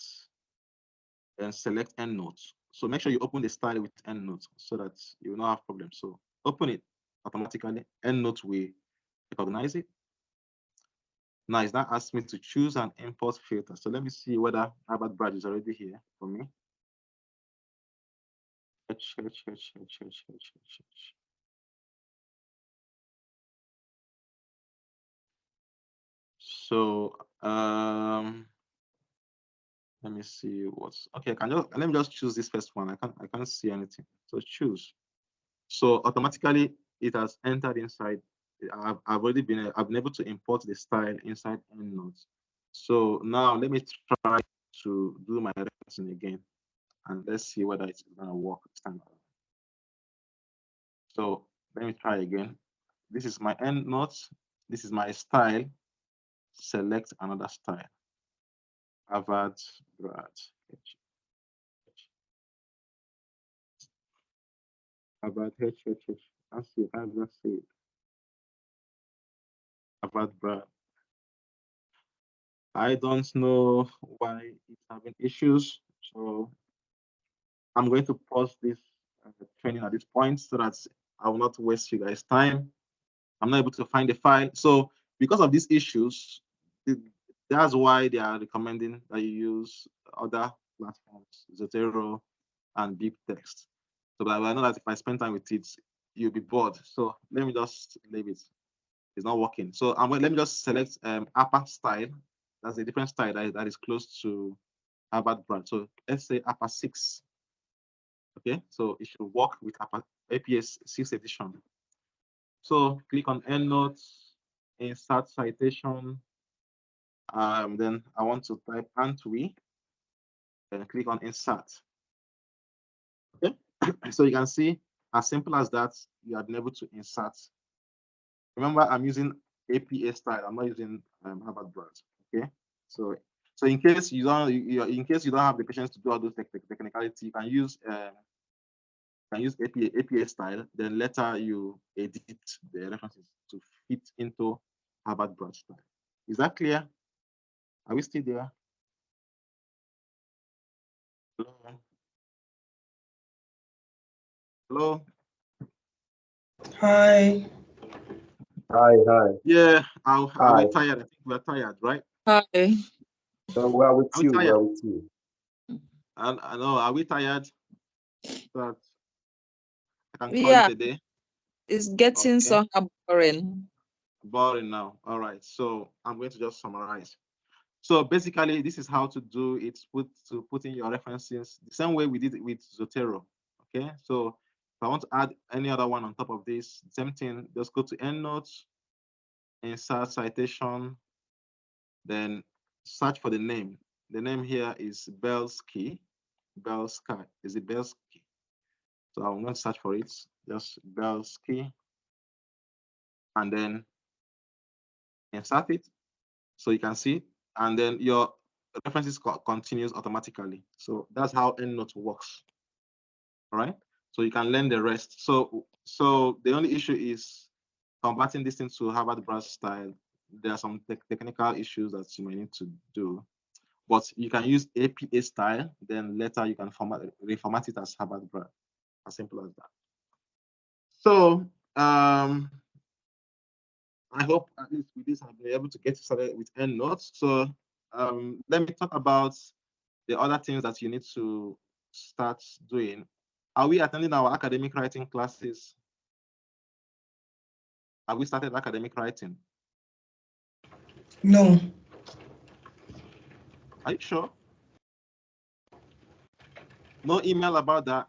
Speaker 1: and select EndNotes. So make sure you open the style with EndNotes so that you will not have problems. So open it automatically. EndNotes will recognize it. Now it's not asking me to choose an import filter. So let me see whether Harvard Brad is already here for me. So let me see what's okay. Let me just choose this first one. I can't see anything. So choose. So automatically it has entered inside. I've been able to import the style inside EndNotes. So now let me try to do my referencing again, and let's see whether it's gonna work this time. So let me try again. This is my EndNotes. This is my style. Select another style. Harvard Brad. Harvard H. That's it. That's it. Harvard Brad. I don't know why it's having issues. So I'm going to pause this training at this point so that I will not waste you guys' time. I'm not able to find the file. So because of these issues, that's why they are recommending that you use other platforms, Zotero and BibTeX. So but I know that if I spend time with it, you'll be bored. So let me just leave it. It's not working. So let me just select upper style. That's a different style that is close to Harvard Brad. So let's say upper 6. Okay, so it should work with APS 6 edition. So click on EndNotes, insert citation. Then I want to type Antwi, then click on insert. Okay, so you can see as simple as that, you have been able to insert. Remember, I'm using APA style. I'm not using Harvard Brad. Okay, so in case you don't have the patience to do all those technicalities, you can use APA style. Then later you edit the references to fit into Harvard Brad style. Is that clear? Are we still there? Hello. Hello.
Speaker 3: Hi.
Speaker 6: Hi.
Speaker 1: Yeah, are we tired? I think we're tired, right?
Speaker 2: Hi.
Speaker 6: So we're with
Speaker 1: Are we
Speaker 6: you.
Speaker 1: tired?
Speaker 6: We're with you.
Speaker 1: And I know, are we tired? That I can call
Speaker 2: Yeah,
Speaker 1: it a day.
Speaker 2: it's getting
Speaker 1: Okay.
Speaker 2: somehow boring.
Speaker 1: Boring now. All right. So I'm going to just summarize. So basically, this is how to do it. Put in your references the same way we did it with Zotero. Okay. So if I want to add any other one on top of this, same thing. Just go to EndNotes, insert citation, then search for the name. The name here is Belsky. Belsky. Is it Belsky? So I'm going to search for it. Just Belsky, and then insert it. So you can see, and then your references continues automatically. So that's how EndNote works. All right. So you can learn the rest. So the only issue is converting this into Harvard Browse style. There are some technical issues that you may need to do, but you can use APA style. Then later you can reformat it as Harvard Browse. As simple as that. So I hope at least with this I've been able to get started with EndNotes. So let me talk about the other things that you need to start doing. Are we attending our academic writing classes? Have we started academic writing?
Speaker 3: No.
Speaker 1: Are you sure? No email about that?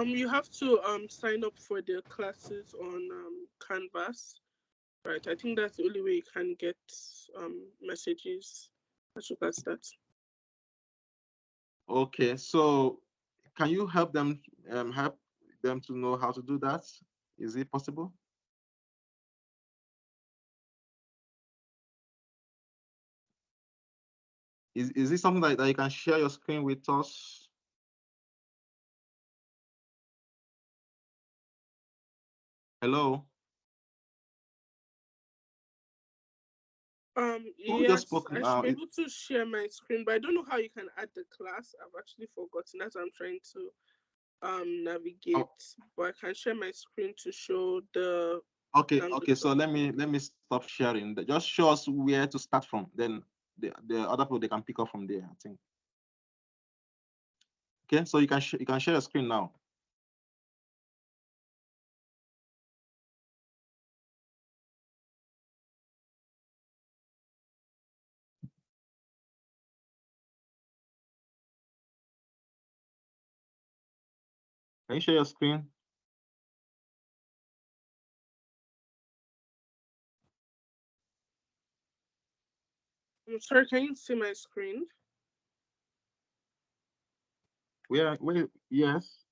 Speaker 7: You have to sign up for the classes on Canvas, right? I think that's the only way you can get messages as regards that.
Speaker 1: Okay, so can you help them to know how to do that? Is it possible? Is this something that you can share your screen with us? Hello?
Speaker 7: Yes, I should be able to share my screen, but I don't know how you can add the class. I've actually forgotten. That's what I'm trying to navigate. But I can share my screen to show the
Speaker 1: Okay, so let me stop sharing. Just show us where to start from. Then the other people, they can pick up from there, I think. Okay, so you can share your screen now. Can you share your screen?
Speaker 7: I'm sorry, can you see my screen?
Speaker 1: Where yes.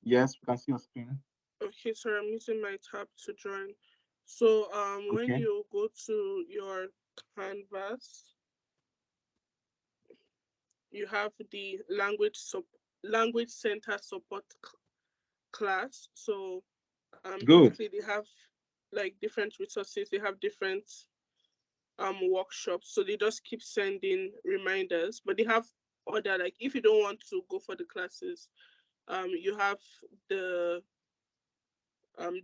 Speaker 1: Yes, we can see your screen.
Speaker 7: Okay, sorry, I'm using my tab to join. So when
Speaker 1: Okay.
Speaker 7: you go to your Canvas, you have the language center support class. So basically they have like different resources, they have different workshops, so they just keep sending reminders, but they have other, like if you don't want to go for the classes, you have the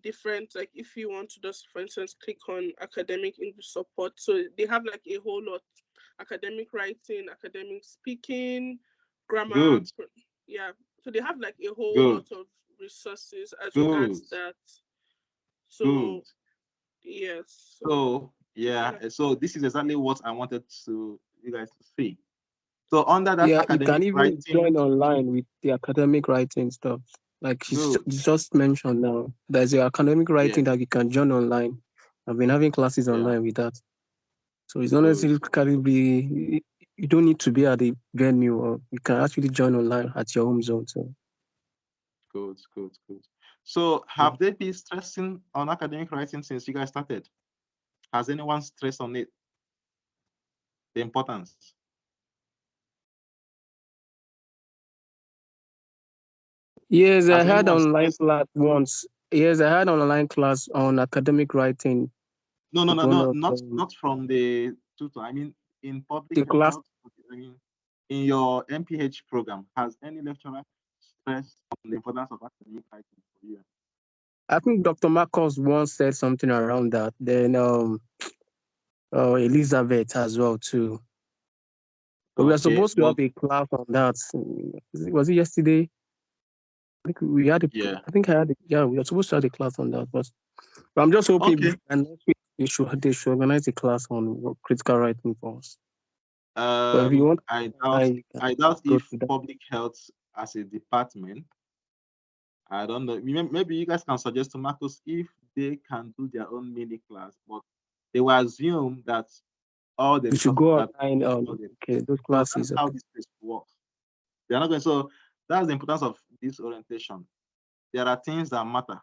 Speaker 7: different, like if you want to just, for instance, click on academic English support, so they have like a whole lot: academic writing, academic speaking, grammar. Yeah, so they have like a whole lot of resources as regards that. So yes.
Speaker 1: So yeah, so this is exactly what I wanted you guys to see. So under that
Speaker 5: you can even
Speaker 1: writing,
Speaker 5: join online with the academic writing stuff. Like she just mentioned now, there's your academic writing that you can join online. I've been having classes online with that. So it's not necessarily you don't need to be at the venue, or you can actually join online at your home zone. So
Speaker 1: good. So have they been stressing on academic writing since you guys started? Has anyone stressed on it? The importance?
Speaker 5: yes, I had online class once. Yes, I had an online class on academic writing.
Speaker 1: No, not from the tutor. I mean, in public
Speaker 5: the class.
Speaker 1: I mean, in your MPH program, has any lecturer stressed on the importance of academic writing for you?
Speaker 5: I think Dr. Marcos once said something around that. Then Elizabeth as well too. But we are
Speaker 1: Okay,
Speaker 5: supposed to
Speaker 1: but
Speaker 5: have a class on that. Was it yesterday? I think we had a.
Speaker 1: yeah,
Speaker 5: I think I had. We are supposed to have a class on that. But I'm just hoping
Speaker 1: okay.
Speaker 5: and next week they should organize a class on critical writing for us. So if you want,
Speaker 1: I
Speaker 5: you can
Speaker 1: doubt
Speaker 5: go
Speaker 1: if
Speaker 5: to that.
Speaker 1: public health as a department, I don't know. Maybe you guys can suggest to Marcus if they can do their own mini class, but they will assume that all the
Speaker 5: We should
Speaker 1: resources
Speaker 5: go
Speaker 1: that
Speaker 5: online. Okay, those
Speaker 1: so that's
Speaker 5: classes.
Speaker 1: how
Speaker 5: Okay.
Speaker 1: this place works. They're not going. So that's the importance of this orientation. There are things that matter.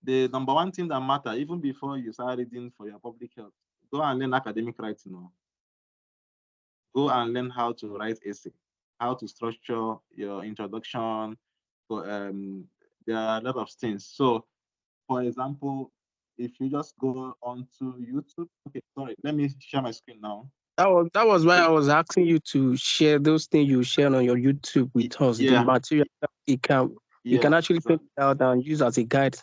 Speaker 1: The number one thing that matter, even before you start reading for your public health, go and learn academic writing. Or go and learn how to write essay, how to structure your introduction. So, there are a lot of things. So, for example, if you just go onto YouTube, okay, sorry, let me share my screen now.
Speaker 5: That was why I was asking you to share those things you share on your YouTube with us.
Speaker 1: Yeah.
Speaker 5: The material you can actually print it out and use as a guide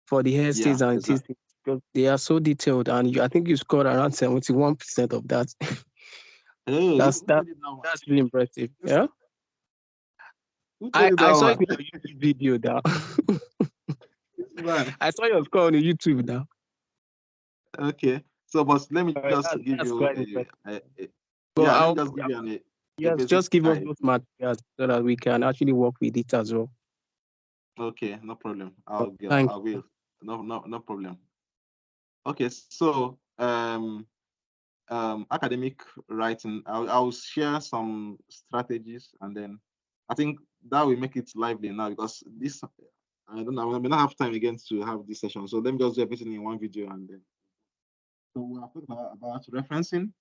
Speaker 5: for the hairstyles and
Speaker 1: exactly.
Speaker 5: things because they are so detailed. And I think you scored around 71% of that.
Speaker 1: Hey,
Speaker 5: that's really impressive. Yeah. I saw it in your YouTube video now. I saw your score on the YouTube now.
Speaker 1: Okay. So, but let me just give you
Speaker 5: let me just give you just give us those materials so that we can actually work with it as well.
Speaker 1: Okay, no problem. I will. No problem. Okay, so academic writing, I'll share some strategies, and then I think that will make it lively now because this I don't know, I may not have time again to have this session. So let me just do everything in one video, and then so we are talking about referencing.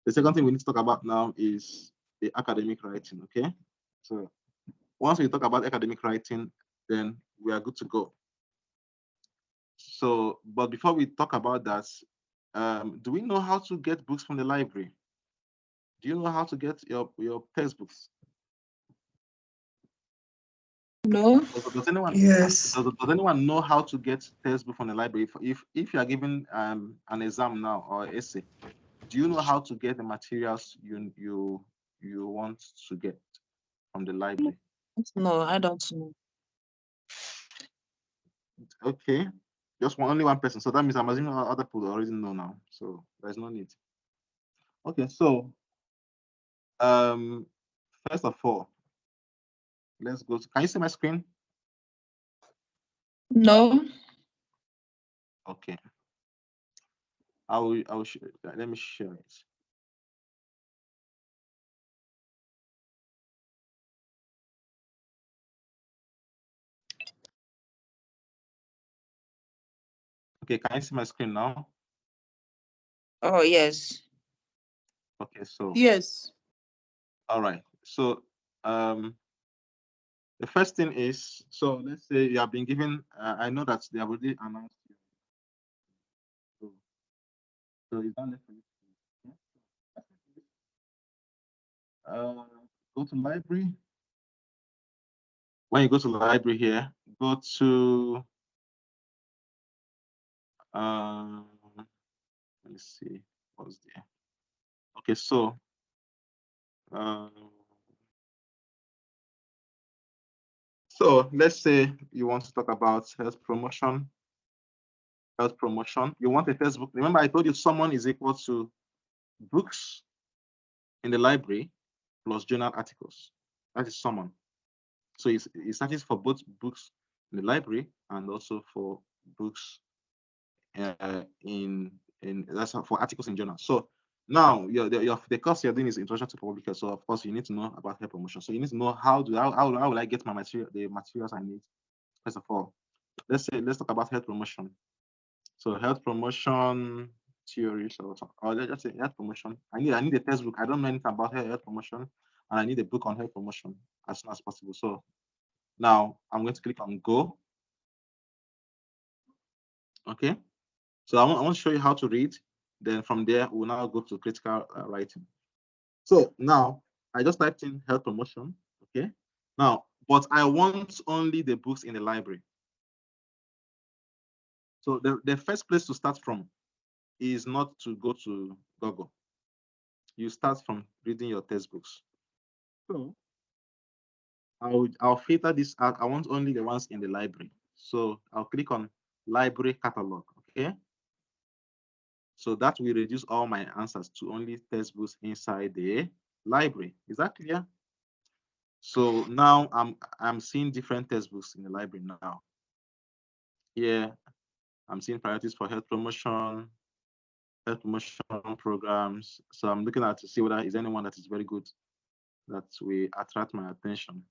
Speaker 1: The second thing we need to talk about now is the academic writing. Okay, so once we talk about academic writing, then we are good to go. So, but before we talk about that, do we know how to get books from the library? Do you know how to get your textbooks?
Speaker 4: No.
Speaker 1: Does anyone?
Speaker 3: Yes.
Speaker 1: Does anyone know how to get textbook from the library? If you are given an exam now or essay, do you know how to get the materials you want to get from the library?
Speaker 4: No, I don't know.
Speaker 1: Okay, just only one person. So that means I'm assuming other people already know now. So there's no need. Okay, so first of all, let's go. Can you see my screen?
Speaker 4: No.
Speaker 1: Okay. I will let me share it. Okay, can you see my screen now?
Speaker 4: Oh, yes.
Speaker 1: Okay, so
Speaker 7: yes.
Speaker 1: All right. So the first thing is, so let's say you have been given, I know that they have already announced you. So it's done for you. Go to library. When you go to the library here, go to let me see what's there. Okay, so so let's say you want to talk about health promotion. You want a textbook. Remember, I told you someone is equal to books in the library plus journal articles. That is someone. So it's starting for both books in the library and also for books in that's for articles in journals. So now the course you're doing is introduction to public health. So of course you need to know about health promotion. So you need to know how will I get my the materials I need. First of all, let's talk about health promotion. So health promotion theories or let's just say health promotion. I need a textbook. I don't know anything about health promotion, and I need a book on health promotion as soon as possible. So now I'm going to click on go. Okay. So I want to show you how to read. Then from there, we'll now go to critical writing. So now I just typed in health promotion. Okay. Now, but I want only the books in the library. So the first place to start from is not to go to Google. You start from reading your textbooks. So I'll filter this out. I want only the ones in the library. So I'll click on library catalog. Okay. So that will reduce all my answers to only textbooks inside the library. Is that clear? So now I'm seeing different textbooks in the library now. Here I'm seeing priorities for health promotion programs. So I'm looking at to see whether is anyone that is very good that will attract my attention.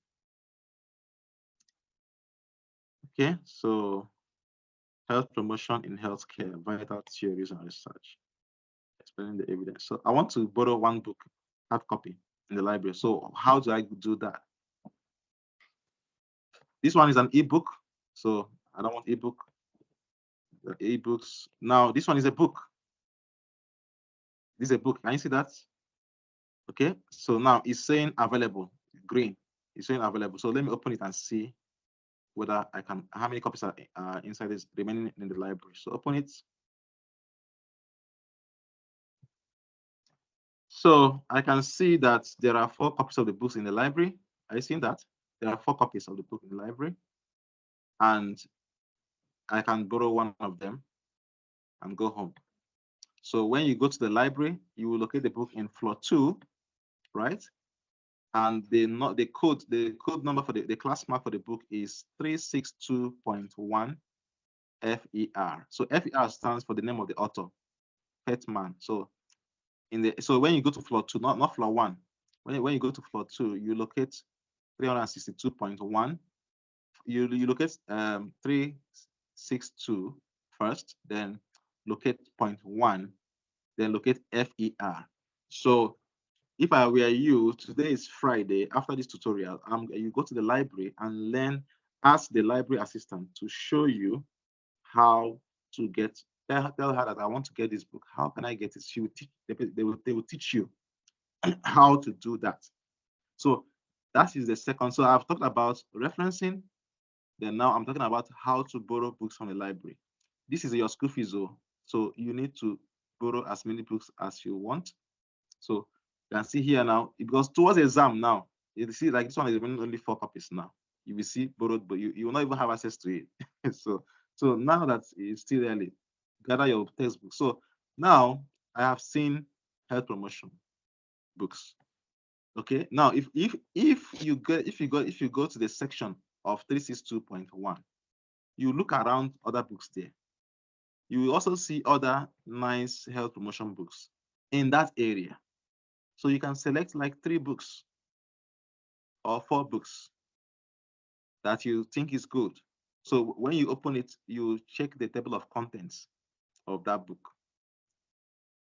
Speaker 1: Okay, so health promotion in healthcare, vital theories and research, explaining the evidence. So I want to borrow one book, hard copy in the library. So how do I do that? This one is an ebook, so I don't want ebook. The ebooks. Now this one is a book. This is a book. Can you see that? Okay, so now it's saying available, green. It's saying available. So let me open it and see whether I can, how many copies are inside this remaining in the library. So open it. So I can see that there are 4 copies of the books in the library. Are you seeing that? There are 4 copies of the book in the library. And I can borrow one of them and go home. So when you go to the library, you will locate the book in floor 2, right? And the code number for the class mark for the book is 362.1 FER. So FER stands for the name of the author, Hetman. So when you go to floor 2, not floor 1, when you go to floor 2, you locate 362.1. You locate 362 first, then locate 0.1, then locate FER. So if I were you, today is Friday. After this tutorial, you go to the library and ask the library assistant to show you how to get. Tell her that I want to get this book. How can I get it? She will teach. They will teach you how to do that. So that is the second. So I've talked about referencing. Then now I'm talking about how to borrow books from the library. This is your school fees, so you need to borrow as many books as you want. So you can see here now, because towards the exam now, you see like this one is only 4 copies now. You will see borrowed, but you will not even have access to it. so now that it's still early, gather your textbook. So now I have seen health promotion books. Okay, now if you go to the section of 362.1, you look around other books there. You will also see other nice health promotion books in that area. So you can select like 3 books or 4 books that you think is good. So when you open it, you check the table of contents of that book.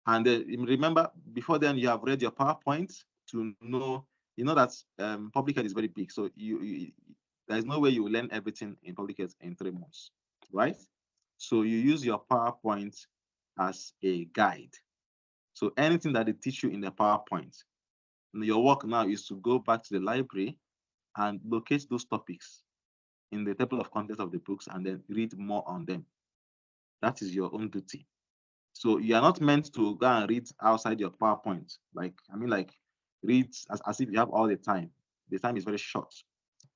Speaker 1: And remember, before then, you have read your PowerPoint to know, that public health is very big. So there's no way you will learn everything in public health in 3 months, right? So you use your PowerPoint as a guide. So anything that they teach you in the PowerPoint, your work now is to go back to the library and locate those topics in the table of contents of the books and then read more on them. That is your own duty. So you are not meant to go and read outside your PowerPoint. Like read as if you have all the time. The time is very short.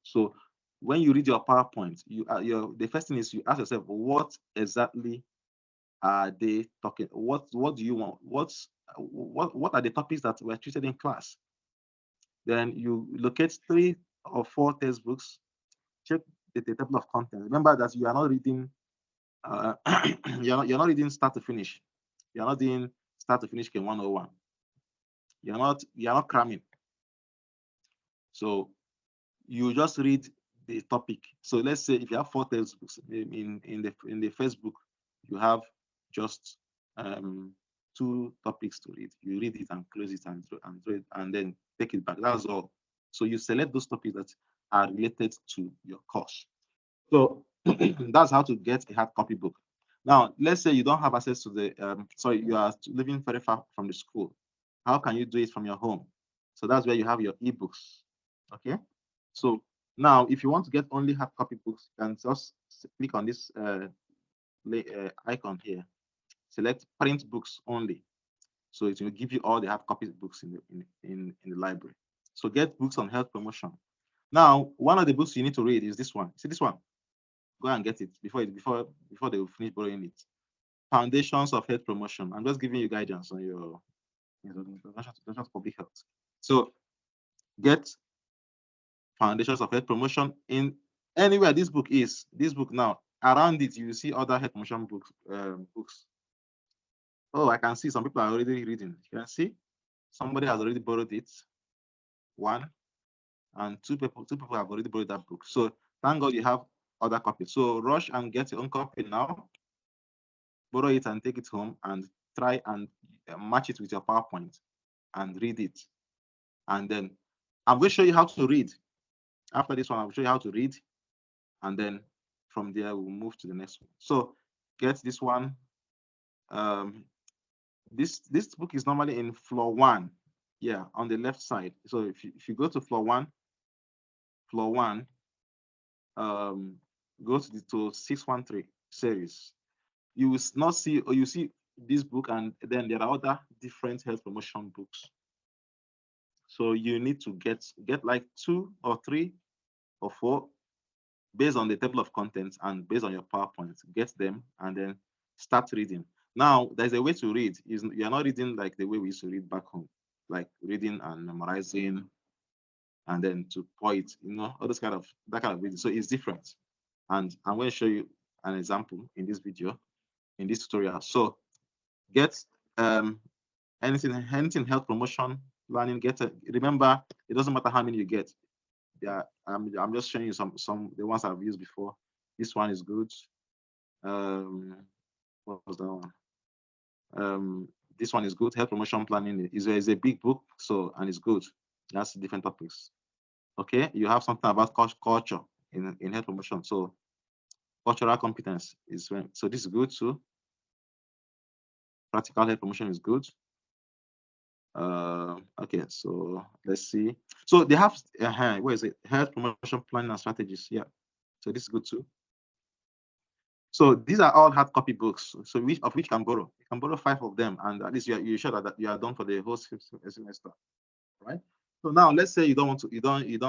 Speaker 1: So when you read your PowerPoint, the first thing is you ask yourself, what exactly are they talking? What do you want? What are the topics that were treated in class? Then you locate 3 or 4 textbooks, check the table of contents. Remember that you are not reading you're not reading start to finish. You're not doing start to finish K 101. You're not cramming. So you just read the topic. So let's say if you have 4 textbooks in the first book, you have just 2 topics to read. You read it and close it and then take it back. That's all. So you select those topics that are related to your course. So that's how to get a hard copy book. Now, let's say you don't have access to you are living very far from the school. How can you do it from your home? So that's where you have your ebooks. Okay. So now, if you want to get only hard copy books, you can just click on this icon here. select print books only. So it will give you all the hard copy books in the library. So get books on health promotion. Now, one of the books you need to read is this one. See this one? Go and get it before they will finish borrowing it. Foundations of Health Promotion. I'm just giving you guidance on your introduction to public health. So get Foundations of Health Promotion in anywhere this book is. This book now, around it, you see other health promotion books. Oh, I can see some people are already reading. You can see somebody has already borrowed it. One and two people have already borrowed that book. So thank God you have other copies. So rush and get your own copy now. Borrow it and take it home and try and match it with your PowerPoint and read it. And then I'm going to show you how to read. After this one, I'll show you how to read. And then from there, we'll move to the next one. So get this one. This book is normally in floor 1. Yeah, on the left side. So if you go to floor 1, go to 613 series. You will not see, or you see this book, and then there are other different health promotion books. So you need to get like 2 or 3 or 4 based on the table of contents and based on your PowerPoint. Get them and then start reading. Now, there's a way to read. You're not reading like the way we used to read back home, like reading and memorizing and then to point, all that kind of reading. So it's different. And I'm going to show you an example in this video, in this tutorial. So get anything health promotion planning. Remember, it doesn't matter how many you get. Yeah, I'm just showing you some the ones I've used before. This one is good. What was that one? This one is good. Health promotion planning is a big book, and it's good. That's different topics. Okay, you have something about culture in health promotion. So cultural competence is so this is good too. Practical health promotion is good. Okay, so let's see. So they have where is it? Health promotion planning and strategies. Yeah, so this is good too. So these are all hard copy books. So which you can borrow? You can borrow 5 of them, and at least you're sure that you are done for the whole semester, right? So now let's say you don't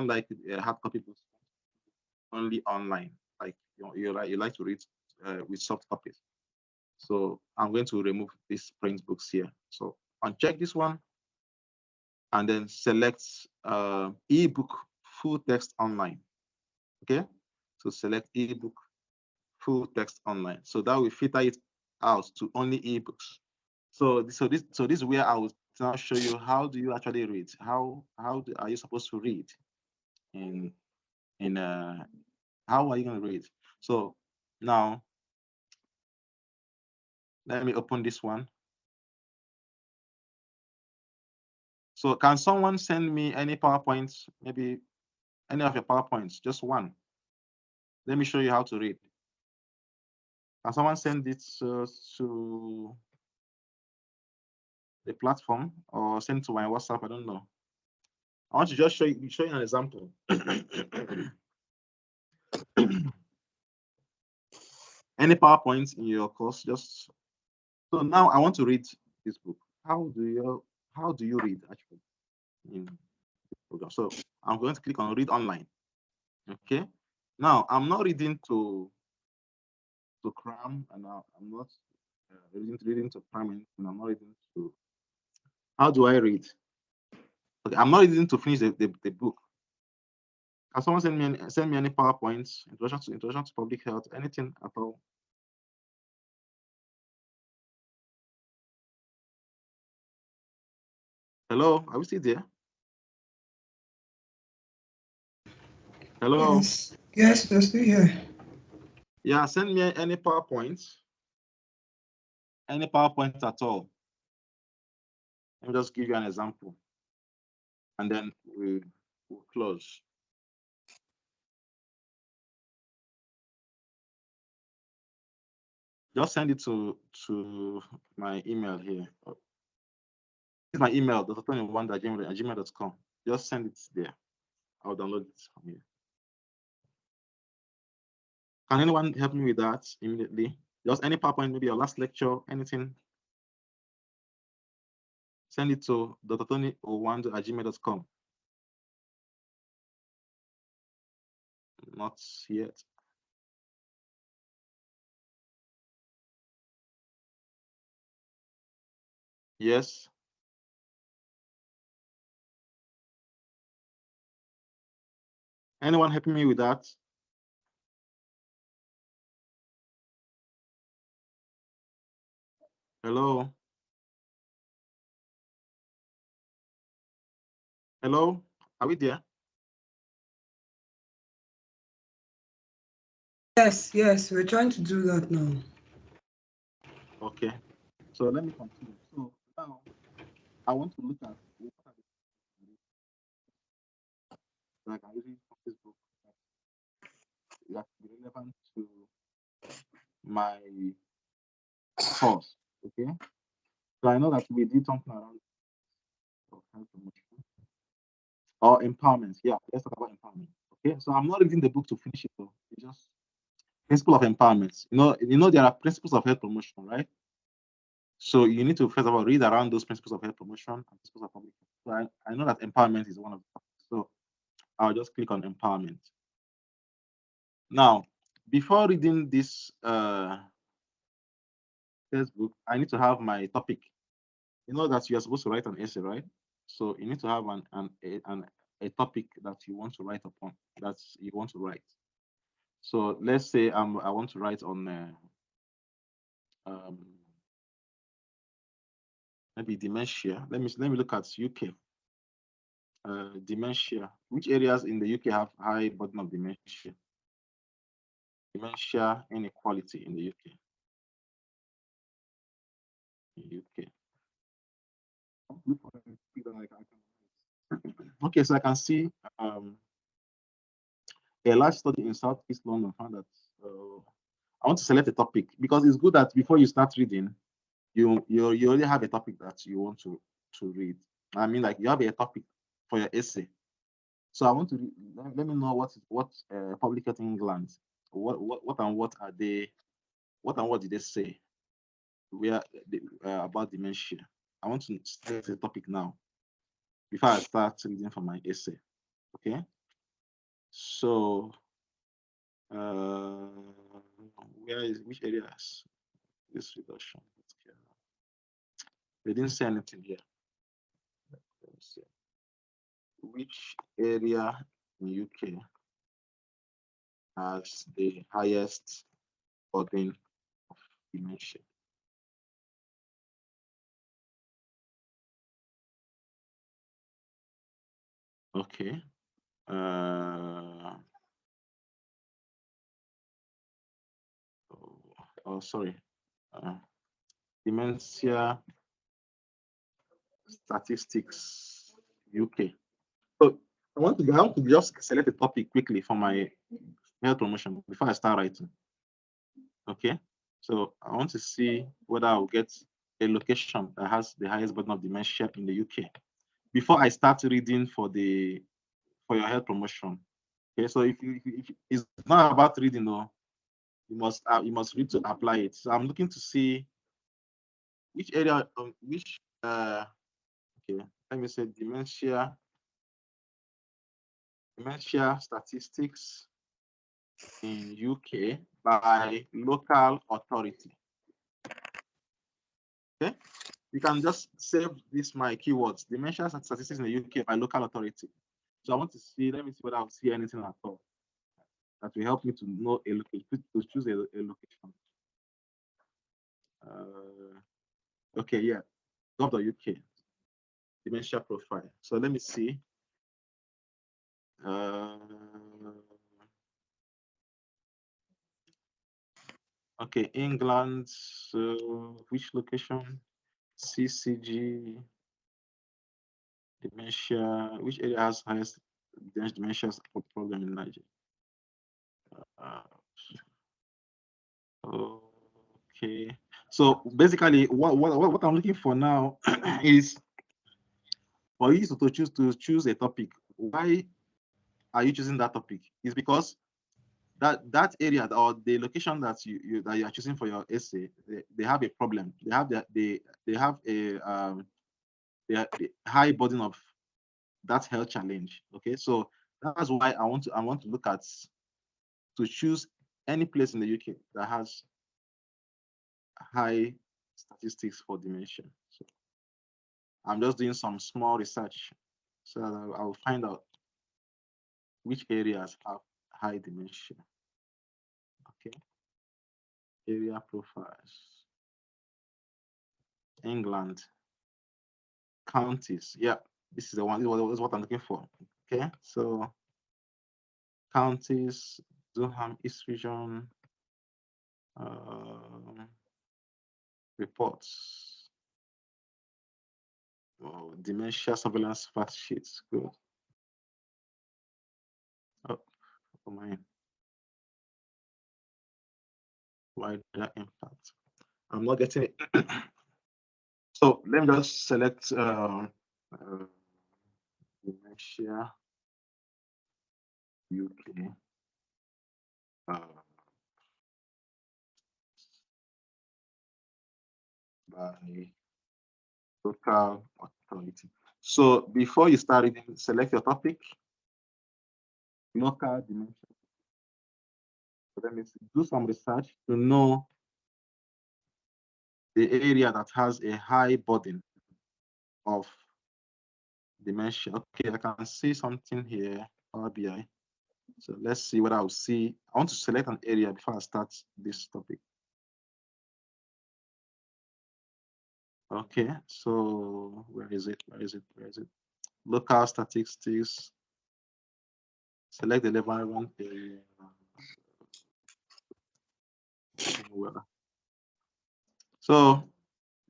Speaker 1: like hard copy books, only online. Like you like to read with soft copies. So I'm going to remove these print books here. So uncheck this one, and then select ebook full text online. Okay, so select ebook full text online. So that will filter it out to only ebooks. So this is where I will now show you how do you actually read. How are you supposed to read how are you going to read? So now let me open this one. So can someone send me any PowerPoints, maybe any of your PowerPoints, just one? Let me show you how to read. Can someone send it to the platform or send to my WhatsApp? I don't know. I want to just show you an example. Any PowerPoints in your course, just so now I want to read this book. How do you read actually in the program? So I'm going to click on read online. Okay. Now I'm not reading to cram, and I'm not reading to cram, and I'm not reading to. How do I read? Okay, I'm not reading to finish the book. Can someone send me any PowerPoints, introduction to public health, anything at all? Hello, are we still there? Hello.
Speaker 3: Yes, they're still here.
Speaker 1: Yeah, send me any PowerPoints. Any PowerPoints at all. Let me just give you an example, and then we'll close. Just send it to my email here. It's my email, dr.uwandu@gmail.com. Just send it there. I'll download it from here. Can anyone help me with that immediately? Just any PowerPoint, maybe your last lecture, anything. Send it to dr.tony@gmail.com. Not yet. Yes. Anyone helping me with that? Hello? Hello? Are we there?
Speaker 3: Yes, we're trying to do that now.
Speaker 1: Okay. So let me continue. So now I want to look at what are the like I'm using Facebook that be relevant to my course. Okay. So I know that we did something around health promotion or empowerment. Yeah, let's talk about empowerment. Okay. So I'm not reading the book to finish it though. It's just principle of empowerment. You know there are principles of health promotion, right? So you need to first of all read around those principles of health promotion and principles of public health. So I know that empowerment is one of them. So I'll just click on empowerment. Now, before reading this textbook, I need to have my topic. You know that you are supposed to write an essay, right? So you need to have a topic that you want to write upon, that you want to write. So let's say I want to write on maybe dementia. Let me look at UK. Dementia. Which areas in the UK have high burden of dementia? Dementia inequality in the UK. Okay, so I can see a large study in Southeast London found that I want to select a topic because it's good that before you start reading, you already have a topic that you want to read. I mean, like you have a topic for your essay. So I want to let me know what Public Health England, what are they, what did they say about dementia. I want to select a topic now before I start reading for my essay. Okay. So which areas this reduction? They didn't say anything here. Let me see. Which area in UK has the highest burden of dementia? Okay. Sorry. Dementia statistics UK. So I want to just select a topic quickly for my health promotion before I start writing. Okay. So I want to see whether I'll get a location that has the highest burden of dementia in the UK before I start reading for your health promotion. Okay. So if it's not about reading though, you must read to apply it. So I'm looking to see which area okay, let me say dementia statistics in UK by local authority. Okay, you can just save this my keywords, dementia statistics in the UK by local authority. So I want to see, let me see whether I'll see anything at all that will help me to know a location, to choose a location. Okay, yeah, gov.uk, dementia profile. So let me see. Okay, England, so which location? CCG, dementia, which area has highest dementia problem in Nigeria? Okay, so basically what I'm looking for now is for you to choose a topic. Why are you choosing that topic? Is because that area or the location that you are choosing for your essay, they have a problem. They have they have a the high burden of that health challenge. Okay, so that's why I want to look at to choose any place in the UK that has high statistics for dementia. So I'm just doing some small research so that I will find out which areas have high dementia. Okay, area profiles. England, counties. Yeah, this is the one. This is what I'm looking for. Okay, so counties, Durham, East Region, reports. Oh, dementia surveillance fact sheets. Good. Oh, my. Wider impact. I'm not getting it. So let me just select dementia UK. By local authority. So before you start reading, select your topic, local dementia. So let me do some research to know the area that has a high burden of dementia. Okay, I can see something here, Power BI. So let's see what I'll see. I want to select an area before I start this topic. Okay, so where is it? Where is it? Where is it? Local statistics. Select the relevant area. So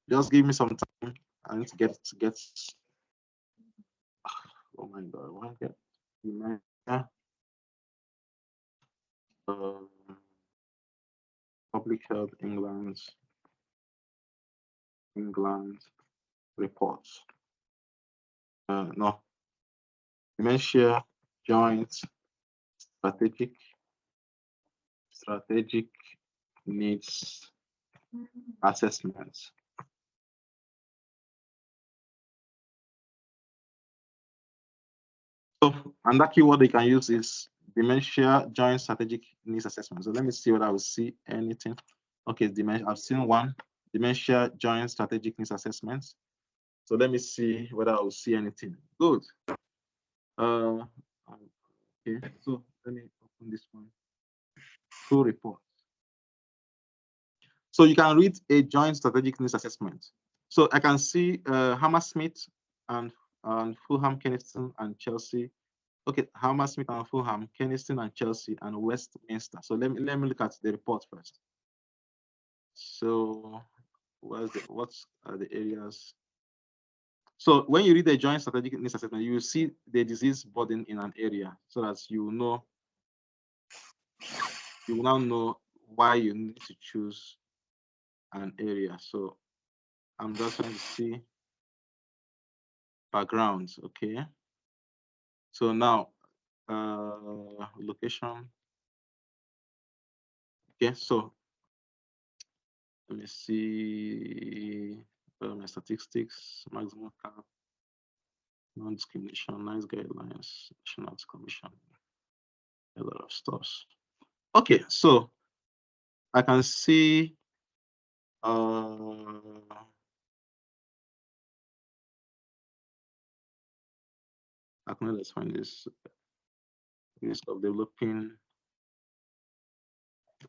Speaker 1: just give me some time. I need to get. Oh my God! Why get dementia? Public Health England reports. No, dementia joint strategic needs assessments. So, and that keyword they can use is dementia joint strategic needs assessment. So let me see what I will see. Anything? Okay, dementia. I've seen one dementia joint strategic needs assessments. So let me see whether I will see anything. Good. Okay, so let me open this one. Full report. So you can read a joint strategic needs assessment. So I can see Hammersmith and Fulham, Kennington and Chelsea. Okay, Hammersmith and Fulham, Kennington and Chelsea and Westminster. So let me look at the report first. So what are the areas? So when you read the joint strategic needs assessment, you will see the disease burden in an area so that you will now know why you need to choose an area. So I'm just trying to see backgrounds. Okay. So now location. Okay, so let me see my statistics, maximum cap, non-discrimination, nice guidelines, national commission, a lot of stuff. Okay, so I can see let's find this risk of developing.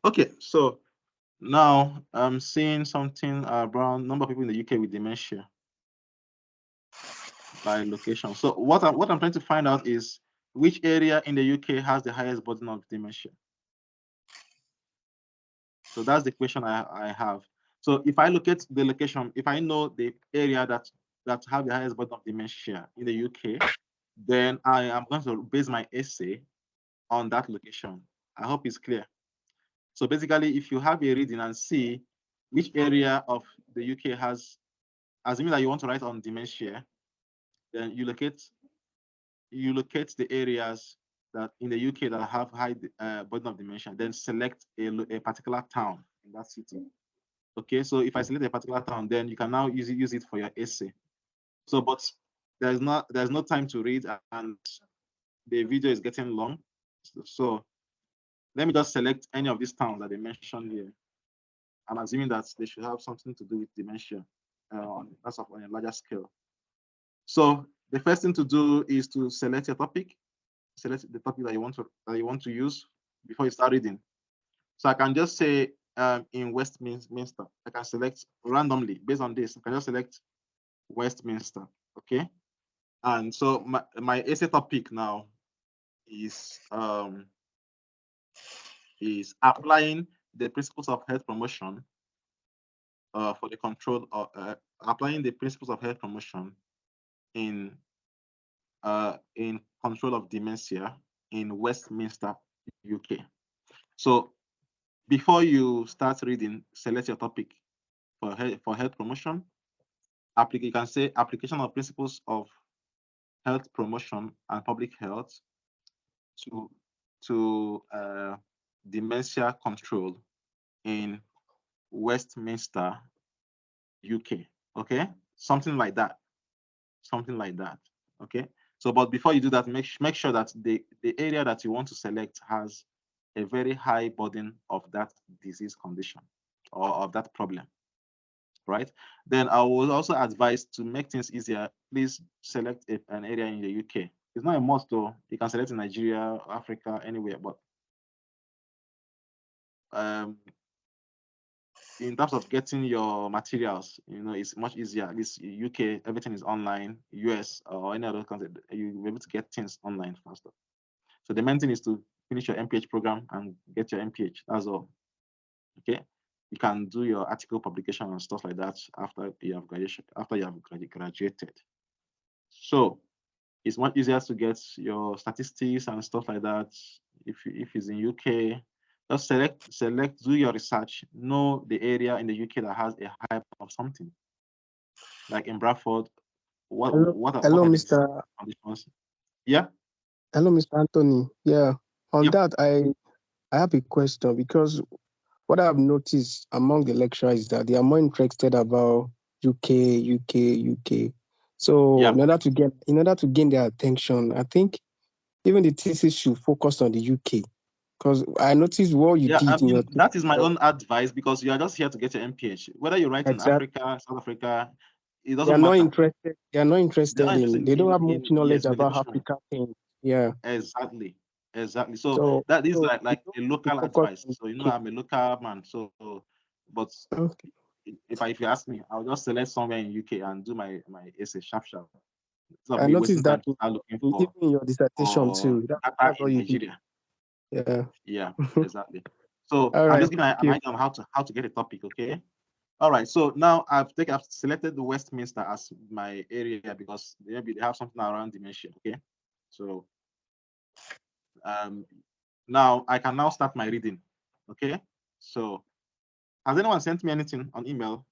Speaker 1: Okay, so now I'm seeing something around number of people in the UK with dementia by location. So what I'm trying to find out is which area in the UK has the highest burden of dementia. So that's the question I have. So if I locate the location, if I know the area that have the highest burden of dementia in the UK, then I am going to base my essay on that location. I hope it's clear. So basically, if you have a reading and see which area of the UK has, assuming that you want to write on dementia, then you locate the areas that in the UK that have high burden of dementia, then select a particular town in that city. Okay, so if I select a particular town, then you can now use it for your essay. So, but there's no time to read, and the video is getting long. So let me just select any of these towns that they mentioned here. I'm assuming that they should have something to do with dementia on a larger scale. So the first thing to do is to select your topic. Select the topic that you want to use before you start reading. So I can just say in Westminster. I can select randomly based on this. I can just select Westminster. Okay. And so my essay topic now is applying the principles of health promotion for the control of applying the principles of health promotion in control of dementia in Westminster, UK. So before you start reading, select your topic for health promotion. You can say application of principles of health promotion and public health to dementia control in Westminster, UK. Okay, something like that. Okay. So, but before you do that, make sure that the area that you want to select has a very high burden of that disease condition or of that problem, right? Then I will also advise, to make things easier, please select an area in the UK. It's not a must though. You can select in Nigeria, Africa, anywhere, but in terms of getting your materials, it's much easier. At least UK, everything is online. US or any other country, you'll be able to get things online faster. So the main thing is to finish your MPH program and get your MPH. That's all. Okay. You can do your article publication and stuff like that after you have graduated. So it's much easier to get your statistics and stuff like that. If it's in UK, just select, do your research, know the area in the UK that has a high of something. Like in Bradford, what are
Speaker 5: Mr.
Speaker 1: conditions? Yeah.
Speaker 5: Hello, Mr. Anthony. Yeah. On that, I have a question, because what I've noticed among the lecturers is that they are more interested about UK. So in order to gain their attention, I think even the thesis should focus on the UK. Because I noticed what you did.
Speaker 1: That is my own advice, because you are just here to get your MPH. Whether you write in Africa, South Africa, it doesn't matter.
Speaker 5: They are not interested in. They don't have much knowledge about Africa things. Yeah.
Speaker 1: Exactly. So that is like a local advice. So I'm a local man. So, but if you ask me, I'll just select somewhere in UK and do my essay sharp.
Speaker 5: I noticed that even in your dissertation too. That's what you did.
Speaker 1: Yeah, exactly. So I'm just giving an idea on how to get a topic. Okay. All right. So now I've selected the Westminster as my area because maybe they have something around dementia. Okay. So now I can now start my reading. Okay. So has anyone sent me anything on email?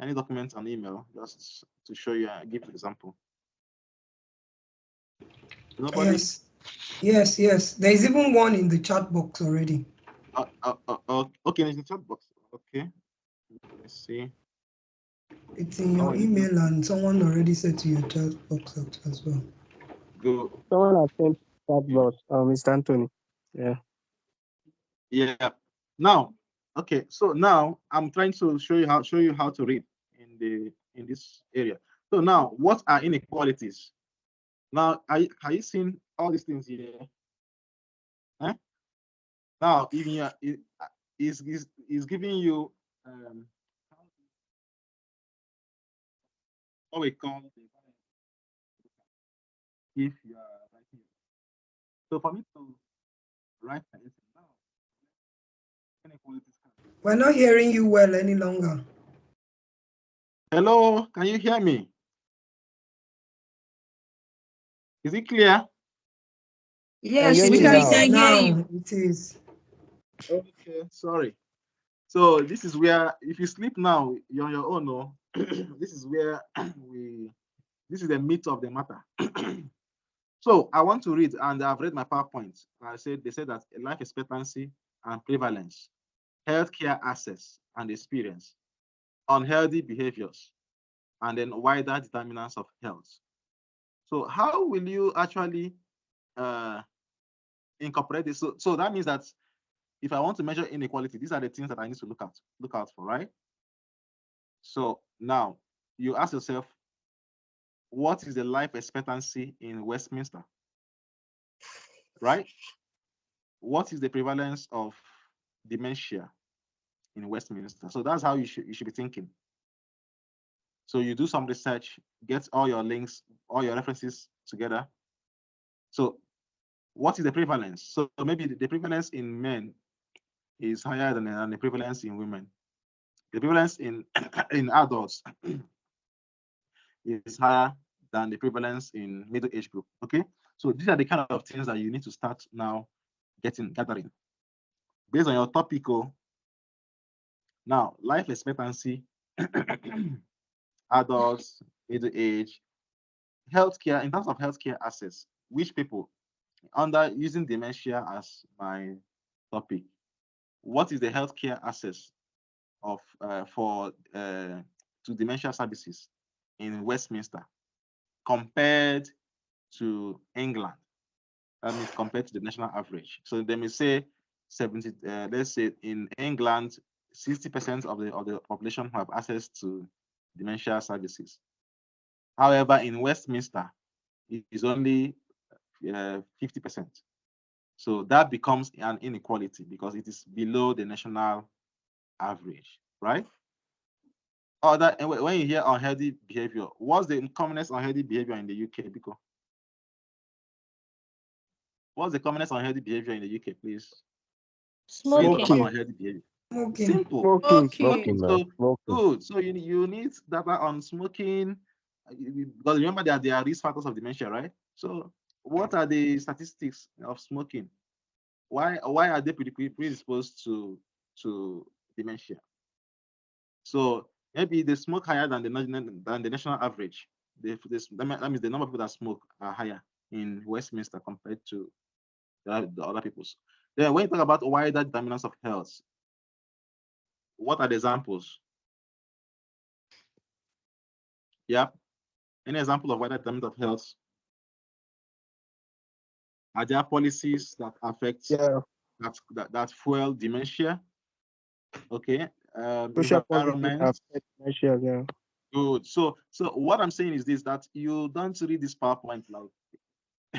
Speaker 1: Any documents on email, just to show you, give an example? Nobody?
Speaker 3: Yes. There's even one in the chat box already.
Speaker 1: Okay, in the chat box. Okay. Let's see.
Speaker 3: It's in your email, and someone already said to your chat box as well.
Speaker 1: Go.
Speaker 5: Someone has sent chat box, Mr. Anthony. Yeah.
Speaker 1: Yeah. Now, okay. So now I'm trying to show you how to read in this area. So now, what are inequalities? Now, are you seeing all these things here? Huh? Now, even is giving you what we call if you are writing. So for me to write my essay now, inequalities.
Speaker 3: We're not hearing you well any longer.
Speaker 1: Hello, can you hear me? Is it clear?
Speaker 4: Yes, we can hear you.
Speaker 3: It is.
Speaker 1: Okay, sorry. So this is where, if you sleep now, you're on your own. No, this is where this is the meat of the matter. So I want to read, and I've read my PowerPoint. They said that life expectancy and prevalence, healthcare access and experience, unhealthy behaviors, and then wider determinants of health. So how will you actually incorporate this? So that means that if I want to measure inequality, these are the things that I need to look out for, right? So now you ask yourself, what is the life expectancy in Westminster? Right? What is the prevalence of dementia in Westminster? So that's how you should be thinking. So you do some research, get all your links, all your references together. So what is the prevalence? So maybe the prevalence in men is higher than the prevalence in women. The prevalence in in adults is higher than the prevalence in middle age group. Okay, so these are the kind of things that you need to start now gathering based on your topical. Now, life expectancy, adults, middle age, healthcare. In terms of healthcare access, which people under using dementia as my topic, what is the healthcare access of to dementia services in Westminster compared to England? That means compared to the national average. So they may say 70. Let's say in England, 60% of the population have access to dementia services. However, in Westminster, it is only 50%. So that becomes an inequality because it is below the national average, right? When you hear unhealthy behavior, what's the commonest unhealthy behavior in the UK? Because what's the commonest unhealthy behavior in the UK, please?
Speaker 4: Smoking.
Speaker 1: Unhealthy behavior.
Speaker 3: Okay.
Speaker 1: Simple.
Speaker 4: Smoking.
Speaker 1: So good. So you need data on smoking because remember that there are risk factors of dementia, right? So what are the statistics of smoking? Why are they predisposed to dementia? So maybe they smoke higher than the national average. That means the number of people that smoke are higher in Westminster compared to the other people's. Then when you talk about wider determinants of health, what are the examples? Yeah. Any example of wider determinants of health? Are there policies that affect that fuel dementia? Okay.
Speaker 5: Social policies
Speaker 1: Environment.
Speaker 5: affect dementia, yeah.
Speaker 1: Good. So what I'm saying is this: that you don't read this PowerPoint like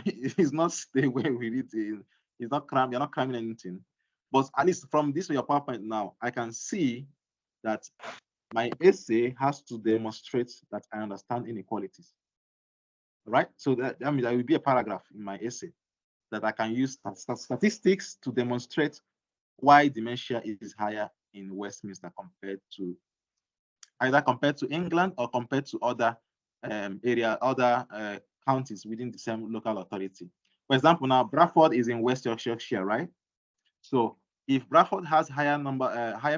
Speaker 1: it's not the way we read it. It's not cram. You're not cramming anything. But at least from this your PowerPoint now, I can see that my essay has to demonstrate that I understand inequalities. Right? So that means there will be a paragraph in my essay that I can use statistics to demonstrate why dementia is higher in Westminster compared to England or compared to other counties within the same local authority. For example, now Bradford is in West Yorkshire, right? So if Bradford has higher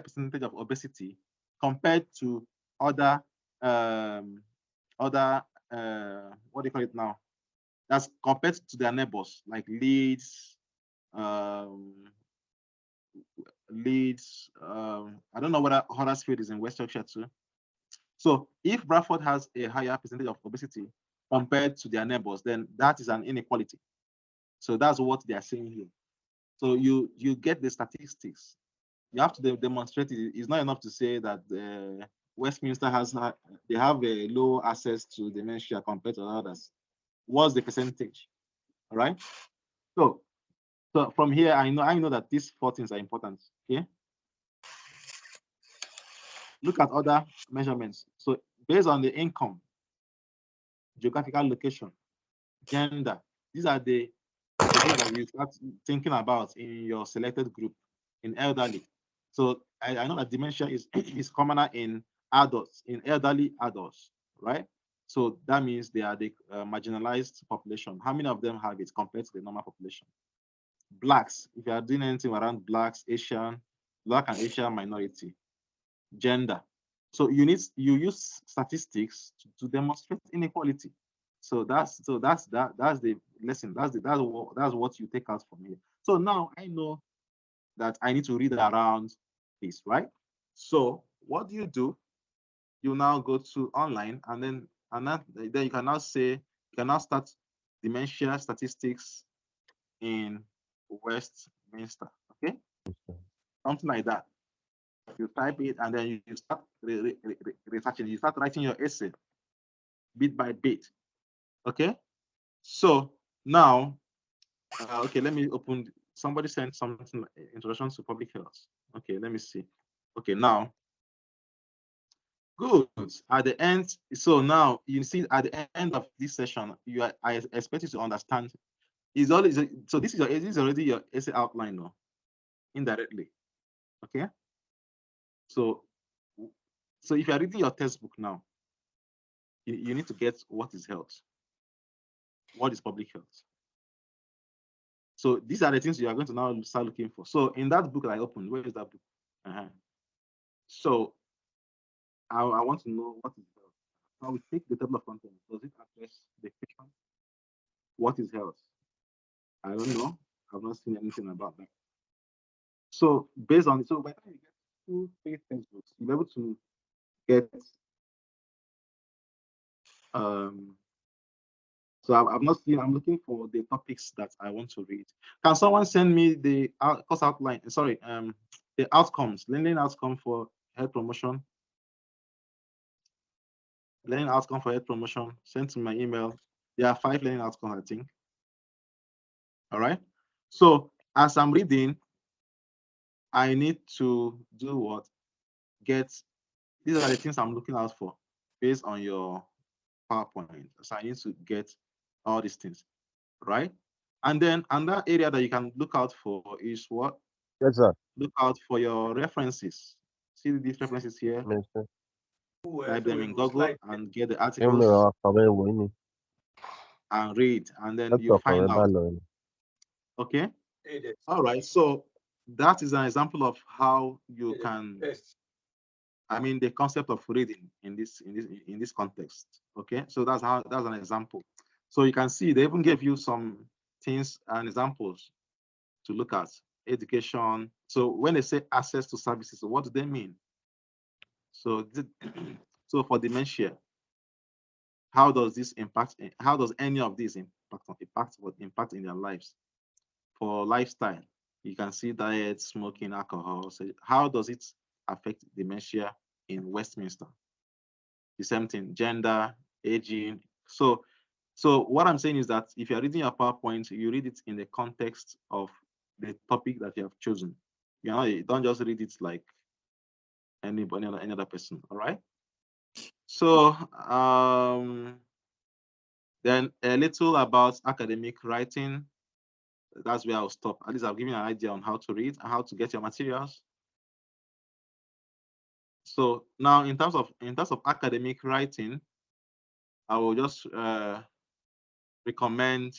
Speaker 1: percentage of obesity compared to other what do you call it now? That's compared to their neighbors like Leeds, I don't know whether Huddersfield is in West Yorkshire too. So if Bradford has a higher percentage of obesity compared to their neighbors, then that is an inequality. So that's what they are saying here. So you get the statistics. You have to demonstrate it. It's not enough to say that Westminster they have a low access to dementia compared to others. What's the percentage? All right. So from here, I know that these 4 things are important. Okay. Look at other measurements. So based on the income, geographical location, gender, these are the things that you start thinking about in your selected group in elderly. So I know that dementia is commoner in adults, in elderly adults, right? So that means they are the marginalized population. How many of them have it compared to the normal population? Blacks, if you are doing anything around blacks, Black and Asian minority, gender. So you use statistics to demonstrate inequality. So that's the lesson. That's what you take out from here. So now I know that I need to read around this, right? So what do? You now go to online, and then you can now start dementia statistics in Westminster. Okay, something like that. You type it, and then you start researching. You start writing your essay bit by bit. Okay, so now, okay, let me open. Somebody sent something, introduction to public health. Okay, let me see. Okay, now, good. At the end, so now you see at the end of this session, I expect you to understand. So this is already your essay outline now, indirectly. Okay. So if you are reading your textbook now, you need to get what is health, what is public health. So these are the things you are going to now start looking for. So in that book that I opened, where is that book? So I want to know what is health. Now we take the table of contents. Does it address the question? What is health? I don't know. I've not seen anything about that. So based on it, so by the time you get 2 paid textbooks, you'll be able to get so I've not seen. I'm looking for the topics that I want to read. Can someone send me the course outline? Sorry, the outcomes, learning outcome for health promotion. Learning outcome for health promotion. Send to my email. There are 5 learning outcomes, I think. All right. So as I'm reading, I need to do what? These are the things I'm looking out for based on your PowerPoint. So I need to get all these things, right? And then another area that you can look out for is what?
Speaker 6: Yes, sir.
Speaker 1: Look out for your references. See these references here.
Speaker 6: Minister.
Speaker 1: Type them in Google and get the
Speaker 6: Kí mi
Speaker 1: articles
Speaker 6: ràn kàwé ìwé ni.
Speaker 1: and read, and then you
Speaker 6: Laptop
Speaker 1: find
Speaker 6: rẹ̀ bá
Speaker 1: out.
Speaker 6: lọ ni.
Speaker 1: Okay. All right. So that is an example of how you can. I mean, the concept of reading in this context. Okay. So that's an example. So you can see they even gave you some things and examples to look at. Education. So when they say access to services, what do they mean? So so for dementia, how does this impact? How does any of these impact in their lives? For lifestyle, you can see diet, smoking, alcohol. So how does it affect dementia in Westminster? The same thing, gender, aging. So what I'm saying is that if you're reading your PowerPoint, you read it in the context of the topic that you have chosen. You don't just read it like any other person. All right. So then a little about academic writing. That's where I'll stop. At least I'll give you an idea on how to read and how to get your materials. So now in terms of academic writing, I will just recommend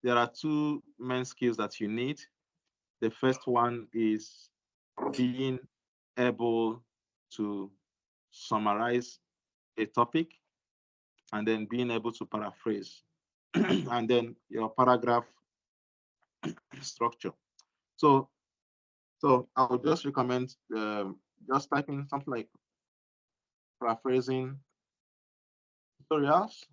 Speaker 1: there are 2 main skills that you need. The first one is being able to summarize a topic and then being able to paraphrase and then your paragraph structure. So I would just recommend just typing something like paraphrasing tutorials.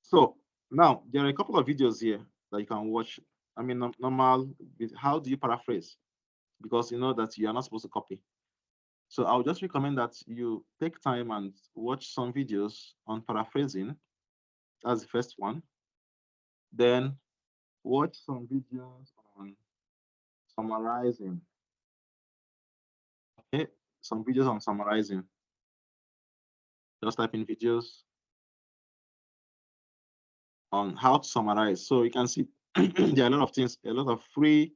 Speaker 1: So now there are a couple of videos here that you can watch. I mean, normal. How do you paraphrase? Because you know that you are not supposed to copy. So I would just recommend that you take time and watch some videos on paraphrasing. That's the first one. Then watch some videos on summarizing. Okay, some videos on summarizing. Just type in videos on how to summarize. So you can see there are a lot of things, a lot of free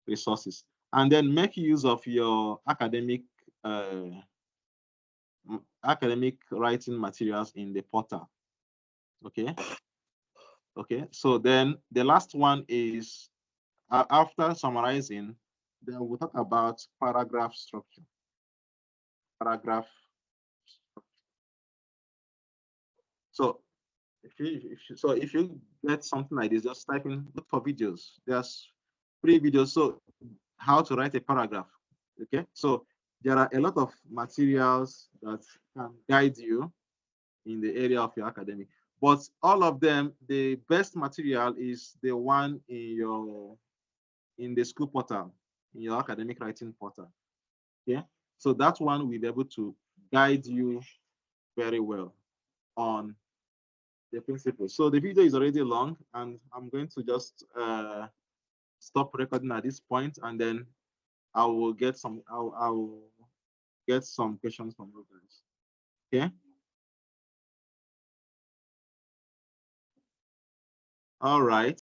Speaker 1: resources. And then make use of your academic writing materials in the portal. Okay. So then the last one is after summarizing, then we'll talk about paragraph structure. So if you get something like this, just type in, look for videos. There's free videos. So how to write a paragraph. Okay, so there are a lot of materials that can guide you in the area of your academic. But all of them, the best material is the one in the school portal, in your academic writing portal. Okay, so that one will be able to guide you very well on the principles. So the video is already long, and I'm going to just stop recording at this point, and then I will get some. I'll get some questions from you guys. Okay. All right.